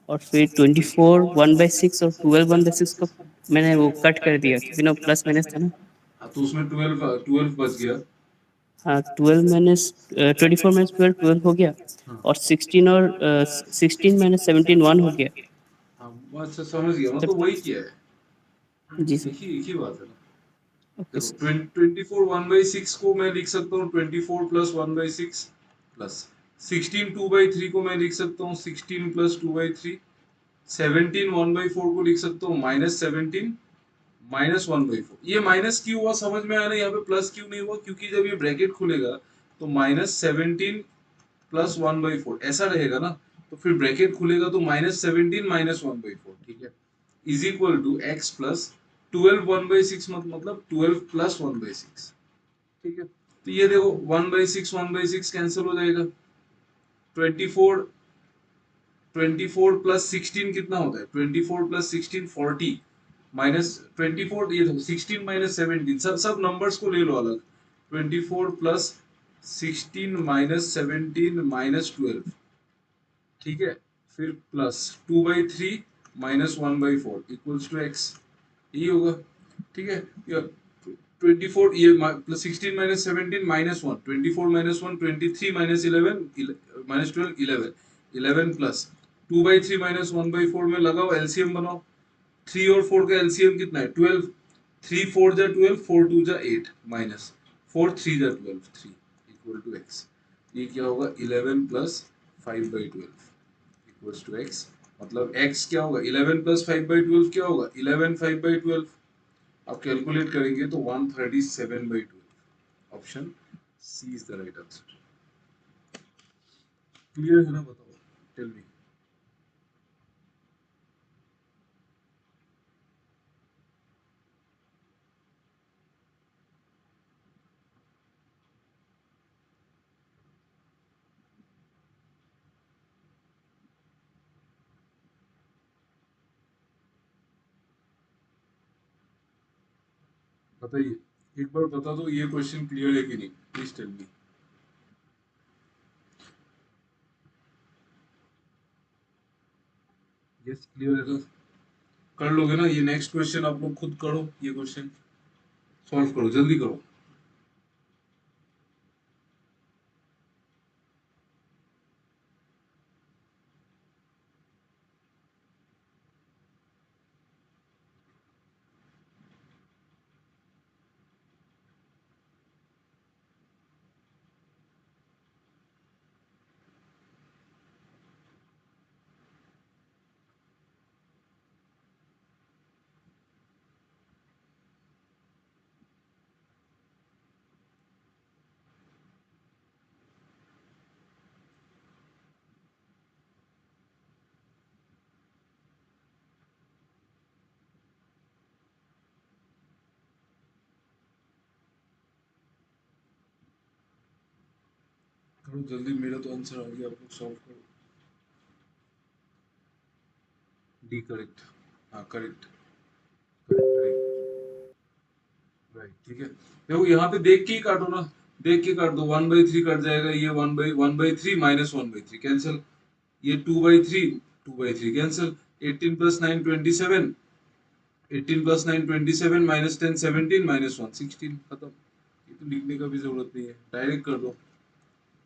और फिर 24 1/6 और 12 1/6 को मैंने वो कट कर दिया क्योंकि ना प्लस माइनस था ना। हाँ, तो उसमें 12 बच गया। हाँ 12 माइनस 24 माइनस 12 12 हो गया। हाँ और 16 माइनस 17 1 हो गया। हाँ, अच्छा समझ गया, तब मतलब वही किया है। जी सर। एक ही बात है ना। ओके देखो सर। 24 1/6 को मैं लिख सकता हूँ 24 प्लस 1/6 प्लस 16 2/3 को मैं लिख सकता हूँ 16 प्लस 2/3। 17 1/4 को लिख सकता हूँ -17 -1/4। ये माइनस क्यों हुआ समझ में आया ना? यहाँ पे प्लस क्यों नहीं हुआ? क्योंकि जब ये ब्रैकेट खुलेगा तो -17 प्लस 1/4 ऐसा रहेगा ना। तो फिर ब्रैकेट खुलेगा तो -17 -1/4, ठीक है, is equal to x plus 12 1/6 मतलब 12 प्लस 1/6। ठीक है, तो ये देखो 1/6 कैंसिल हो जाएगा। 24 24 प्लस 16 कितना होता है? 24 प्लस 16 40 माइनस 24, ये देखो 16 माइनस 17, सब नंबर्स को ले लो अलग। 24 प्लस 16 माइनस 17 माइनस 12, ठीक है, फिर plus 2/3 minus 1/4 equals to x, यही होगा। ठीक है, या 24 ये प्लस 16 माइनस 17 -1, 24 -1 23 -11 -12 11 11 प्लस 2/3 माइनस 1/4 में लगाओ, एलसीएम बनाओ। 3 और 4 का एलसीएम कितना है? 12। 3 4 जा 12, 4 2 जा 8 माइनस 4 3 जा 12, 3 इक्वल टू एक्स। ये क्या होगा? 11 प्लस 5/12 इक्वल्स टू एक्स। मतलब x क्या होगा? 11 प्लस 5/12 क्या होगा? 11 5/12। आप कैलकुलेट करेंगे तो 137/12। Option C is the right answer. Clear है ना? बताओ, टेल मी। बताइए, एक बार बता दो ये क्वेश्चन क्लियर है कि नहीं, please tell me. Yes, clear है तो कर लोगे ना? ये नेक्स्ट क्वेश्चन आप लोग खुद करो, ये क्वेश्चन सॉल्व करो, जल्दी करो। करो जल्दी, मेरा तो आंसर आ गया, आप लोग सॉल्व करो। D correct. हाँ करेक्ट, करेक्ट राइट। राइट, ठीक है। देखो यहाँ पे देख के ही काटो ना, देख के काट दो। 1/3 कट जाएगा, ये 1/3 माइनस 1/3 कैंसिल, ये 2/3, 2/3 cancel. 18 plus 9 27, 18 plus 9 27 minus 10 17 minus 1 16, खत्म। ये तो लिखने का भी जरूरत नहीं है, डायरेक्ट कर दो।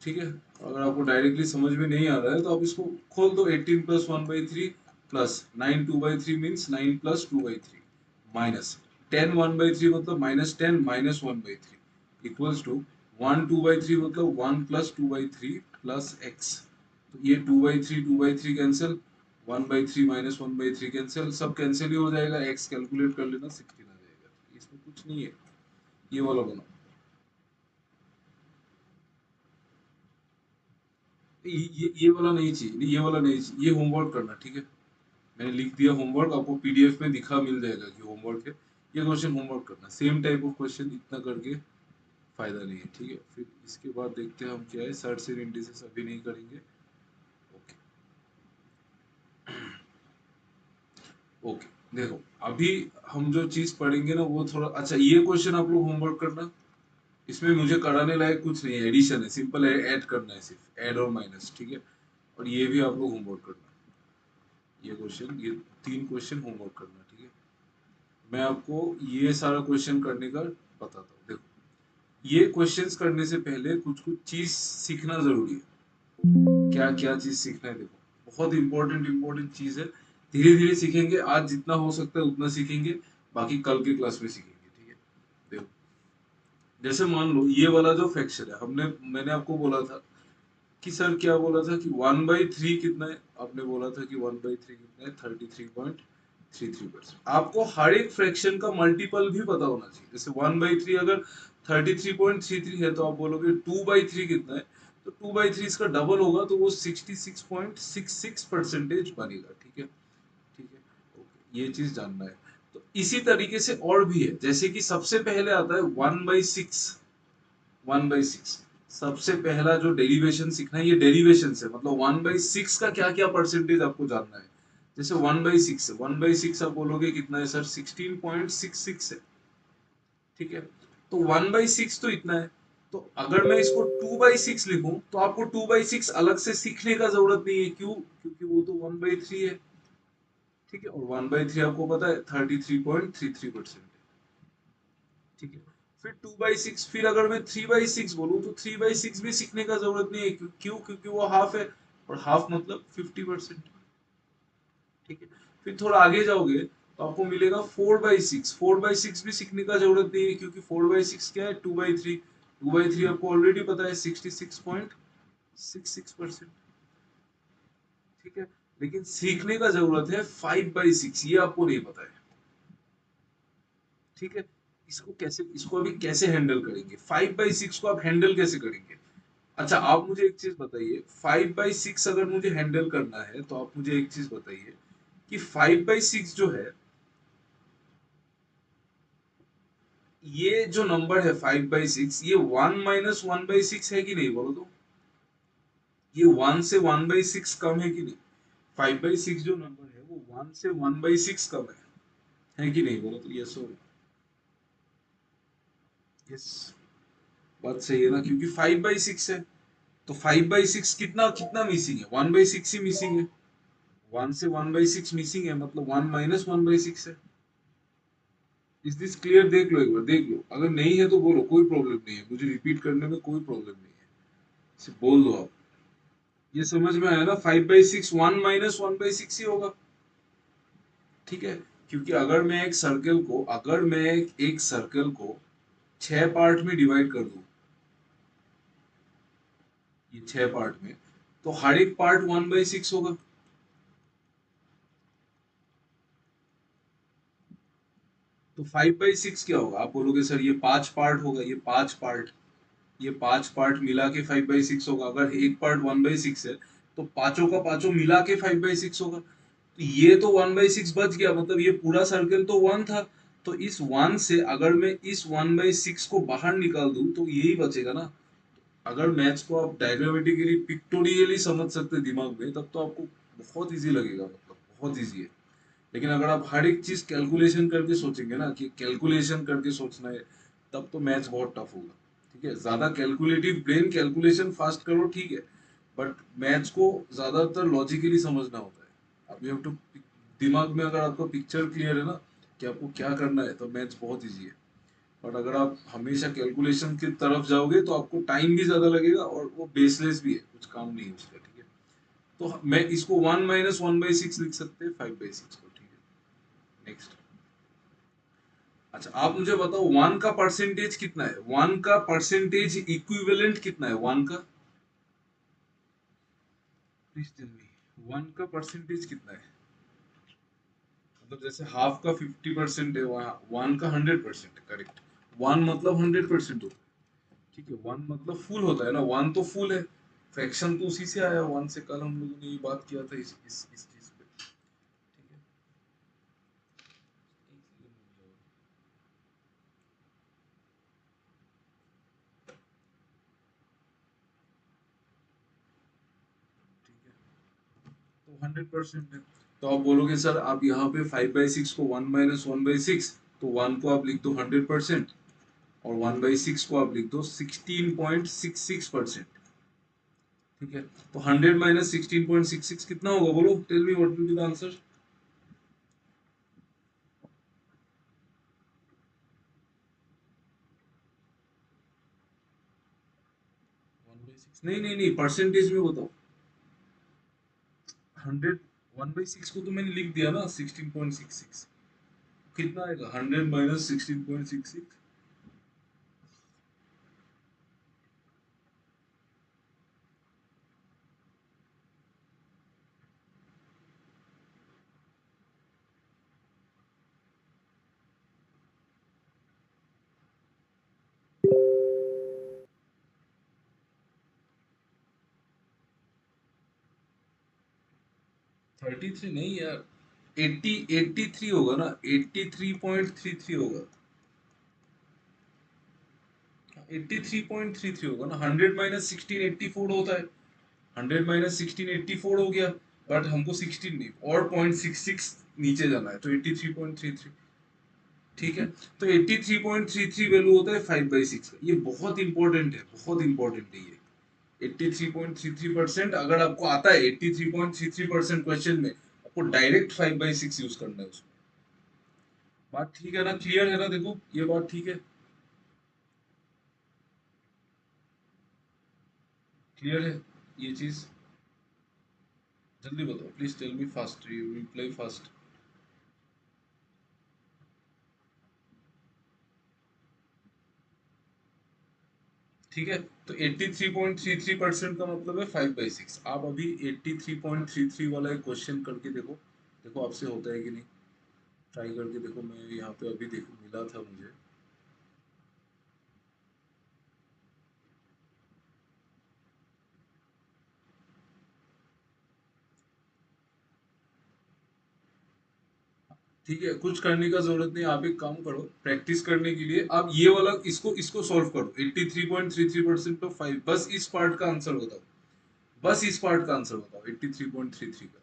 ठीक है, अगर आपको डायरेक्टली समझ में नहीं आ रहा है तो आप इसको खोल दो। 18 plus 1/3 plus 9 2/3 means 9 plus 2/3 minus 10 1/3 मतलब -10 माइनस 1/3 इक्वल्स टू 1 2/3 मतलब 1 प्लस 2/3 प्लस x। तो ये 2/3 2/3 कैंसिल, 1/3 माइनस 1/3 कैंसिल, सब कैंसिल ही हो जाएगा। x कैलकुलेट कर लेना, 16 आ जाएगा। इसमें कुछ नहीं है, ये वाला बनाओ। ये वाला नहीं चाहिए, ये वाला नहीं चाहिए, ये होमवर्क करना, ठीक है? मैंने लिख दिया होमवर्क, आपको पीडीएफ में दिखा मिल जाएगा कि होमवर्क है। ये क्वेश्चन होमवर्क करना, सेम टाइप ऑफ क्वेश्चन, इतना करके फायदा नहीं है, ठीक है? फिर इसके बाद देखते हैं हम क्या है, सर्च एंड इंडिसेस अभी नहीं करेंगे। Okay, okay. देखो, अभी हम जो चीज पढ़ेंगे ना वो थोड़ा अच्छा, ये क्वेश्चन आप लोग होमवर्क करना। इसमें मुझे कराने लायक कुछ नहीं है, एडिशन है, सिंपल है, ऐड करना है, सिर्फ ऐड और माइनस, ठीक है? और ये भी आप लोग होमवर्क करना, ये क्वेश्चन, ये 3 क्वेश्चन होमवर्क करना, ठीक है? मैं आपको ये सारा क्वेश्चन करने का बताता हूँ। देखो, ये क्वेश्चंस करने से पहले कुछ कुछ चीज सीखना जरूरी है। क्या क्या चीज सीखना है? देखो, बहुत इंपॉर्टेंट इंपॉर्टेंट चीज है। धीरे धीरे सीखेंगे, आज जितना हो सकता है उतना सीखेंगे, बाकी कल के क्लास में सीखेंगे, ठीक है? देखो, जैसे मान लो ये वाला जो फ्रैक्शन है, मैंने आपको बोला था कि सर, क्या बोला था कि 1/3 कितना है? आपने बोला था कि 1/3 कितना है? 33.33%। आपको हर एक फ्रैक्शन का मल्टीपल भी पता होना चाहिए। जैसे 1/3 अगर 33.33 है, तो आप बोलोगे 2/3 कितना है? तो 2/3 इसका डबल होगा, तो वो 66.66% बनेगा, ठीक है? ठीक है, ओके, ये चीज जानना है। तो इसी तरीके से और भी है, जैसे कि सबसे पहले आता है 1/6। 1/6 सबसे पहला जो डेरिवेशन सीखना है, ये डेरिवेशन से मतलब 1/6 का क्या क्या परसेंटेज आपको जानना है। जैसे 1/6 है, 1/6 आप बोलोगे कितना है सर? 16.66 है, ठीक है? तो 1/6 तो इतना है। तो अगर मैं इसको 2/6 लिखूं तो आपको 2/6 अलग से सीखने का जरूरत नहीं है, क्यों? क्योंकि वो तो 1/3 है, ठीक है? और 1/3 आपको पता है 33.33%, ठीक है? फिर 2/6, फिर अगर मैं 3/6 बोलूं तो 3/6 भी सीखने का जरूरत नहीं है, क्यों? क्योंकि वो हाफ है, और हाफ मतलब 50%, ठीक है। फिर थोड़ा आगे जाओगे तो आपको मिलेगा 4/6। 4/6 भी सीखने का जरूरत नहीं है, क्योंकि 4/6 क्या है, 2/3। 2/3 आपको ऑलरेडी पता है 66.66%। ठीक है। लेकिन सीखने का जरूरत है 5/6, ये आपको नहीं पता है। ठीक है। इसको अभी कैसे हैंडल करेंगे, 5/6 को आप हैंडल कैसे करेंगे? अच्छा, आप मुझे एक चीज बताइए, 5/6 अगर मुझे हैंडल करना है तो आप मुझे एक चीज बताइए कि 5/6 जो है, ये जो नंबर है 5/6, ये 1 - 1/6 है कि नहीं, बोलो तो। ये 1 से 1/6 कम है कि नहीं? 5/6 जो नंबर है वो 1 से 1/6 कम है कि नहीं, बोलो तो। यस और यस, बात सही है ना, क्योंकि 5/6 है। तो 5/6 कितना कितना मिसिंग है, 1/6 ही मिसिंग है। 1 से 1/6 मिसिंग है, मतलब 1 - 1/6 है। Is this clear? देख लो, एक बार देख लो, अगर नहीं है तो बोलो, कोई प्रॉब्लम नहीं है, मुझे रिपीट करने में कोई प्रॉब्लम नहीं है, सिर्फ बोल दो आप। ये समझ में आया ना, 5/6 1 - 1/6 ही होगा। ठीक है। क्योंकि अगर मैं एक सर्कल को 6 पार्ट में डिवाइड कर दूं, ये 6 पार्ट में, तो हर एक पार्ट 1/6 होगा। तो 5/6 क्या होगा, आप बोलोगे सर ये 5 पार्ट होगा, ये पांच पार्ट मिला के 5/6 होगा। अगर एक पार्ट 1/6 है तो पांचों का पांचों मिला के 5/6 होगा। तो ये तो 1/6 बच गया, मतलब ये पूरा सर्कल तो 1 था। तो इस 1 से अगर मैं इस 1/6 को बाहर निकाल दूं तो यही बचेगा ना। अगर मैथ्स को आप डायग्रामेटिकली पिक्टोरियली समझ सकते दिमाग में, तब तो आपको बहुत इजी लगेगा, मतलब बहुत इजी है। लेकिन अगर आप हर एक चीज कैलकुलेशन करके सोचेंगे ना, कि कैलकुलेशन करके सोचना है, तब तो मैथ्स बहुत टफ होगा। ठीक है, ज्यादा कैलकुलेटिव ब्रेन, कैलकुलेशन फास्ट करो ठीक है, बट मैथ्स को ज्यादातर लॉजिकली समझना होता है। अब यू हैव टू, दिमाग में अगर आपका पिक्चर क्लियर है ना कि आपको क्या करना है, तो मैथ्स बहुत इजी है। बट अगर आप हमेशा कैलकुलेशन की तरफ जाओगे तो आपको टाइम भी ज्यादा लगेगा, और वो बेसलेस भी है, कुछ काम नहीं है उसका। ठीक है। तो मैं इसको 1 - 1/6 लिख सकते हैं 5/6 को। ठीक है। नेक्स्ट। अच्छा, आप मुझे बताओ 1 का परसेंटेज कितना है, 1 का परसेंटेज इक्विवेलेंट कितना है, 1 का, प्लीज टेल मी, 1 का परसेंटेज कितना है? मतलब जैसे हाफ का 50% है, वहाँ 1 का 100% है, करेक्ट। 1 मतलब 100% होता है। ठीक है, 1 मतलब फुल होता है ना, 1 तो फुल है। फ्रैक्शन तो उसी से आया, 1 से। कल हम लोगों ने ये बात किया था इस चीज पे। ठीक है। एक सेकंड रुक जाओ। ठीक है। तो 100% है। तो आप बोलोगे सर, आप यहाँ पे 5/6 को 1 - 1/6, तो 1 को आप लिख दो 100%, और 1/6 को आप लिख दो 16.66%। ठीक है। तो 100 - 16.66 कितना होगा, बोलो, tell me what will be the answer. 1/6 नहीं नहीं नहीं, परसेंटेज में बताओ। 100 1/6 को तो मैंने लिख दिया ना, 16.66। कितना आएगा, 100 - 16.66? 33 नहीं यार, 83 होगा ना, 83.33 होगा। 83.33 होगा ना, 100 - 16 84 होता है। 100 - 16 84 हो गया। बट हमको 16 नहीं, और 0.66 नीचे जाना है, तो 83.33। ठीक है। तो 83.33 वैल्यू होता है 5/6 का। ये बहुत इंपॉर्टेंट है, बहुत इंपॉर्टेंट है ये। 83.33%, अगर आपको आता है 83.33% क्वेश्चन में, आपको डायरेक्ट 5/6 यूज करना है उसमें। बात ठीक है ना, क्लियर है ना, देखो ये बात ठीक है, क्लियर है ये चीज। जल्दी बताओ please, tell me fast, you reply fast. ठीक है, तो 83.33% का मतलब है 5/6। आप अभी 83.33 वाला एक क्वेश्चन करके देखो, देखो आपसे होता है कि नहीं। ट्राई करके देखो, मैं यहाँ पे अभी देखो मिला था मुझे। ठीक है, कुछ करने का जरूरत नहीं, आप एक काम करो, प्रैक्टिस करने के लिए आप ये वाला इसको इसको सॉल्व करो। 83.33% तो 5, बस इस पार्ट का आंसर बताओ, बस इस पार्ट का आंसर बताओ 83.33 का।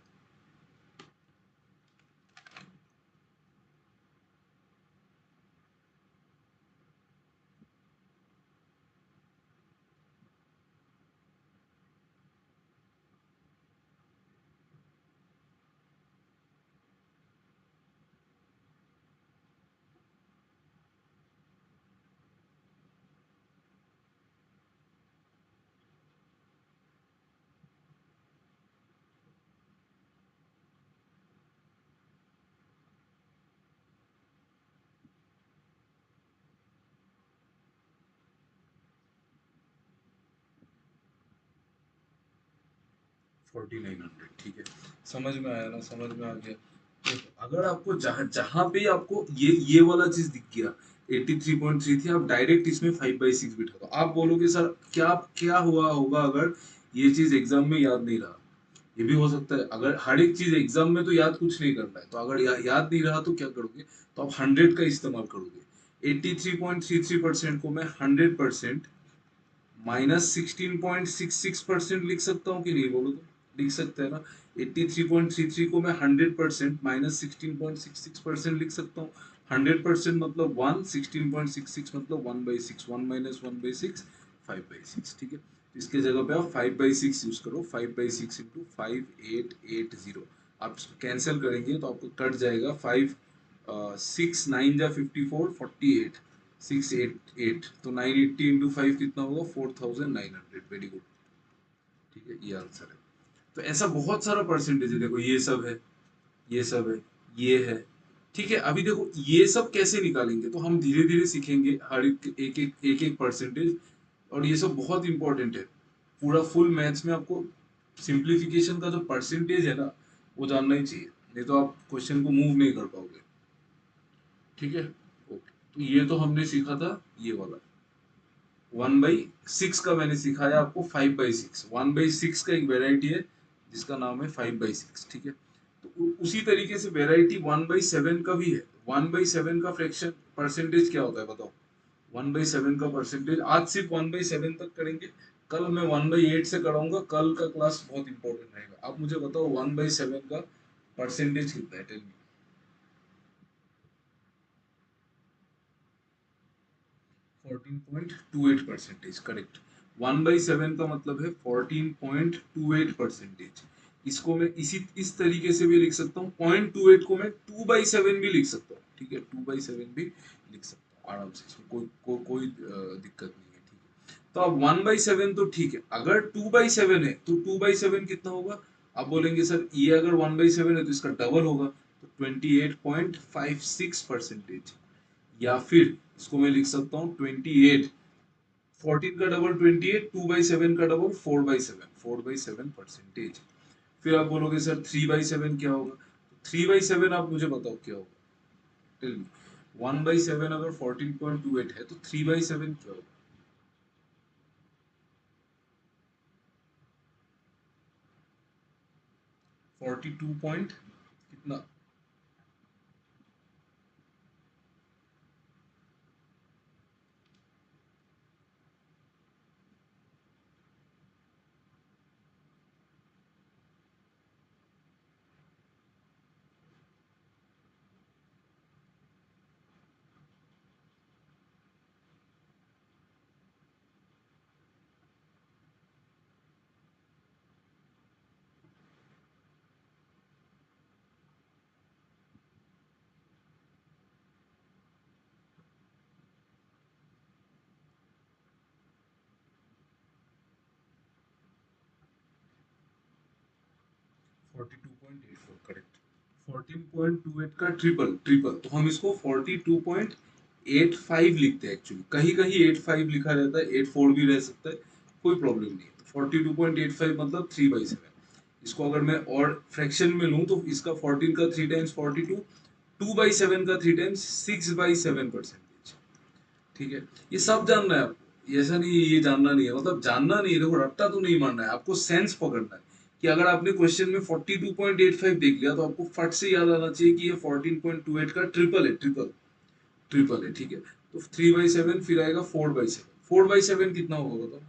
4900, ठीक है। समझ में आया ना, समझ में आ गया। देखो, अगर आपको जहां जहां पे आपको ये वाला चीज दिख गया 83.3 थी, आप डायरेक्ट इसमें 5/6 बिठा दो। आप बोलोगे सर क्या क्या हुआ होगा अगर ये चीज एग्जाम में याद नहीं रहा। ये भी हो सकता है, अगर हर एक चीज एग्जाम में तो याद कुछ नहीं करना है, तो अगर याद नहीं रहा तो क्या करोगे, तो आप 100 का इस्तेमाल करोगे। 83.33% को मैं 100% -16.66% लिख सकता हूँ कि नहीं, बोलो तो लिख सकते हैं ना। 83.33 को मैं 100% -16.66% लिख सकता हूँ। 100% मतलब 1, 16.66 मतलब 1/6, 1 - 1/6, 5/6, ठीक है। इसके जगह पे आप 5/6 यूज करो, 5/6 इंटू 5880। आप कैंसिल करेंगे तो आपको कट जाएगा 5, 6 9 जा 54, 48, 688, तो 980 इंटू 5 कितना होगा, 4900। वेरी गुड, ठीक है, ये आंसर है। तो ऐसा बहुत सारा परसेंटेज है, देखो ये सब है, ये सब है, ये है। ठीक है, अभी देखो ये सब कैसे निकालेंगे, तो हम धीरे धीरे सीखेंगे हर एक परसेंटेज। और ये सब बहुत इंपॉर्टेंट है, पूरा फुल मैथ्स में आपको सिंप्लीफिकेशन का जो परसेंटेज है ना, वो जानना ही चाहिए, नहीं तो आप क्वेश्चन को मूव नहीं कर पाओगे। ठीक है, ओके, तो ये तो हमने सीखा था ये वाला। 1/6 का मैंने सिखाया आपको, 5/6, 1/6 का एक वेराइटी है जिसका नाम है 5/6, ठीक है। तो उसी तरीके से वेराइटी 1/7 का भी है। 1/7 का फ्रैक्शन परसेंटेज क्या होता है बताओ। 1/7 का परसेंटेज, आज सिर्फ 1/7 तक करेंगे, कल मैं 1/8 से कराऊंगा। कल का क्लास बहुत इंपॉर्टेंट रहेगा। आप मुझे बताओ 1/7 का परसेंटेज कितना है, टेल मी। 14.28%, करेक्ट। 1/7 का मतलब है 14.28%। इसको मैं इस तरीके से भी लिख सकता हूँ, 0.28 को मैं 2/7 भी लिख सकता हूँ, ठीक है, 2/7 भी लिख सकता हूँ आराम से, इसमें कोई दिक्कत नहीं है, ठीक है। तो अब 1/7 तो ठीक है, अगर 2/7 है तो 2/7 कितना होगा। आप बोलेंगे सर ये अगर 1/7 है तो इसका डबल होगा, तो 28.56%। या फिर इसको मैं लिख सकता हूँ 28, 14 का डबल 28, 2/7 का डबल 4/7, 4/7%। फिर आप बोलोगे सर 3/7 क्या होगा, 3/7 आप मुझे बताओ क्या होगा, टेल मी। 1/7 अगर 14.28 है तो 3/7 क्या होगा। 42 पॉइंट कितना। 42.84 करेक्ट। 14.28 का ट्रिपल ट्रिपल, तो हम इसको 42.85 लिखते हैं एक्चुअली। कहीं कहीं 85 लिखा रहता है, 84 भी रह सकता है, कोई प्रॉब्लम नहीं है। 42.85 मतलब 3/7। इसको अगर मैं और फ्रैक्शन में लूं तो इसका 14 का 3 टाइम्स 42, 2/7 का 3 टाइम्स 6/7%। ठीक है, ये सब जानना है आपको, ये ऐसा नहीं है ये जानना नहीं है, मतलब जानना नहीं है, देखो रट्टा तो नहीं मारना है, आपको सेंस पकड़ना है कि अगर आपने क्वेश्चन में 42.85 देख लिया तो आपको फट से याद आना चाहिए कि ये 14.28 का ट्रिपल है, ट्रिपल ट्रिपल है। ठीक है, तो 3/7 फिर आएगा 4/7। 4/7 कितना होगा बताओ?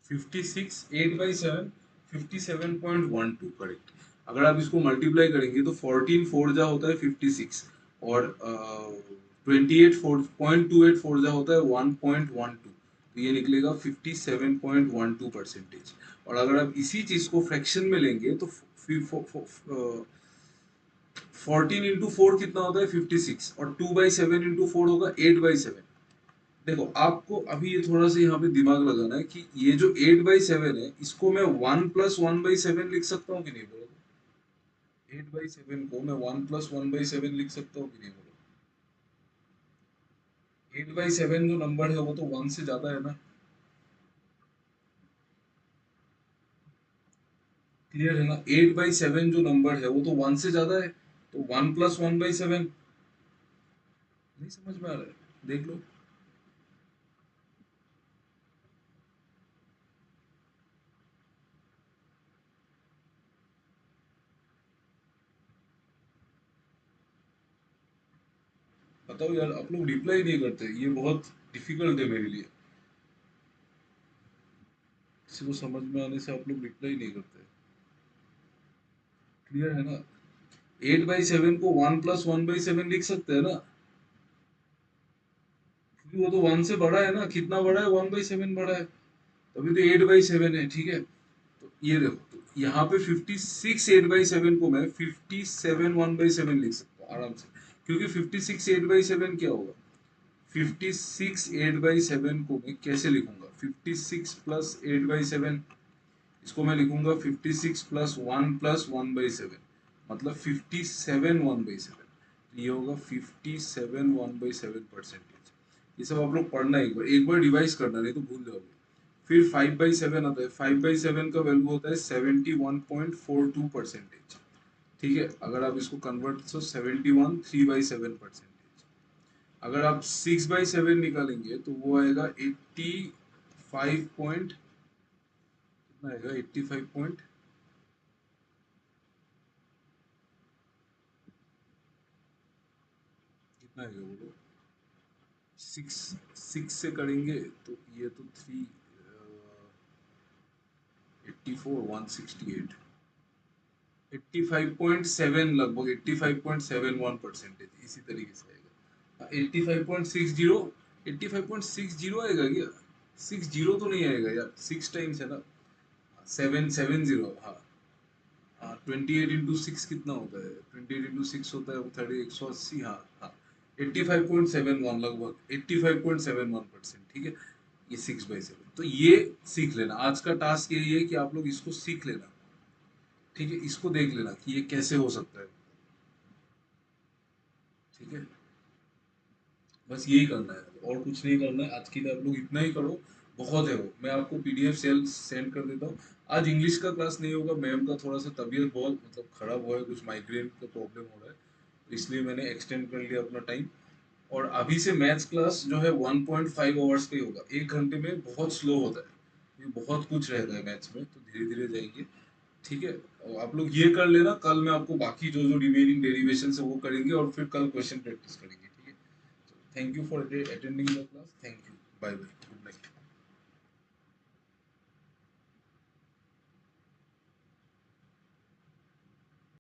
56 8/7, 57.12 करेक्ट। अगर आप इसको मल्टीप्लाई करेंगे तो 14 4 जा होता है 56, और 28 4.28 4 जा होता है 1.12, तो ये निकलेगा 57.12%। और अगर आप इसी चीज को फ्रैक्शन में लेंगे तो 14 into 4 कितना होता है 56, और 2/7 into 4 होगा 8/7। देखो आपको अभी ये थोड़ा सा यहाँ पे दिमाग लगाना है कि ये जो 8/7 है इसको मैं 1+1/7 लिख सकता हूँ कि नहीं बोलो? 8/7 को मैं 1+1/7 लिख सकता हूँ कि नहीं बोलो? 8/7 जो नंबर है वो तो 1 से ज्यादा है ना, क्लियर है ना? 8/7 जो नंबर है वो तो 1 से ज्यादा है, तो 1+1/7। नहीं समझ में आ रहा है? देख लो। बताओ यार, आप लोग रिप्लाई नहीं करते, ये बहुत डिफिकल्ट है मेरे लिए। किसी को समझ में आने से आप लोग रिप्लाई नहीं करते, क्लियर है ना? 8/7 को 1+1/7 लिख सकते हैं ना, क्योंकि वो तो 1 से बड़ा है ना। कितना बड़ा है? 1/7 बड़ा है, तभी तो 8/7 है। ठीक है, तो ये देखो, तो यहाँ पे 56 8/7 को मैं 57 1/7 लिख सकता हूँ आराम से, क्योंकि 56 8/7 क्या होगा? 56 8/7 को मैं कैसे लिखूंगा? 56 प्लस 8/7, इसको मैं लिखूंगा 56 प्लस 1+1/7, मतलब 57 1/7। ये होगा 57 1/7%। ये सब आप लोग पढ़ना, एक बार रिवाइज करना, नहीं तो भूल जाओगे। फिर 5/7 आता है। 5/7 का वैल्यू होता है 71.42%। ठीक है, अगर आप इसको कन्वर्ट तो 71 3/7%। अगर आप 6/7 निकालेंगे तो वो आएगा 85 पॉइंट, कितना आएगा? 85 पॉइंट कितना आएगा बोलो? 6 से करेंगे तो ये तो 384 168, 85.7, लगभग 85.71%, इसी तरीके से आएगा। 85.60, 85.60 आएगा क्या? 60 तो नहीं आएगा यार, 6 टाइम्स है ना, 770। हाँ हाँ, 28 into 6 कितना होता है? 28 into 6 होता है वो 30, 180। हाँ हाँ, 85.71, लगभग 85.71%। ठीक है, ये 6/7, तो ये सीख लेना। आज का टास्क यही है कि आप लोग इसको सीख लेना। ठीक है, इसको देख लेना कि ये कैसे हो सकता है। ठीक है, बस यही करना है और कुछ नहीं करना है। आज के लिए आप लोग इतना ही करो, बहुत है वो। मैं आपको पीडीएफ सेंड कर देता हूँ। आज इंग्लिश का क्लास नहीं होगा, मैम का थोड़ा सा तबीयत बहुत खराब हुआ है, कुछ माइग्रेन का प्रॉब्लम हो रहा है, तो इसलिए मैंने एक्सटेंड कर लिया अपना टाइम। और अभी से मैथ्स क्लास जो है 1.5 आवर्स का ही होगा, 1 घंटे में बहुत स्लो होता है, ये बहुत कुछ रहता है मैथ्स में, तो धीरे धीरे जाएंगे। ठीक है, और आप लोग ये कर लेना, कल मैं आपको बाकी जो जो रिमेनिंग डेरिवेशन है वो करेंगे और फिर कल क्वेश्चन प्रैक्टिस करेंगे। ठीक है, thank you for attending the class, thank you, bye bye, good night.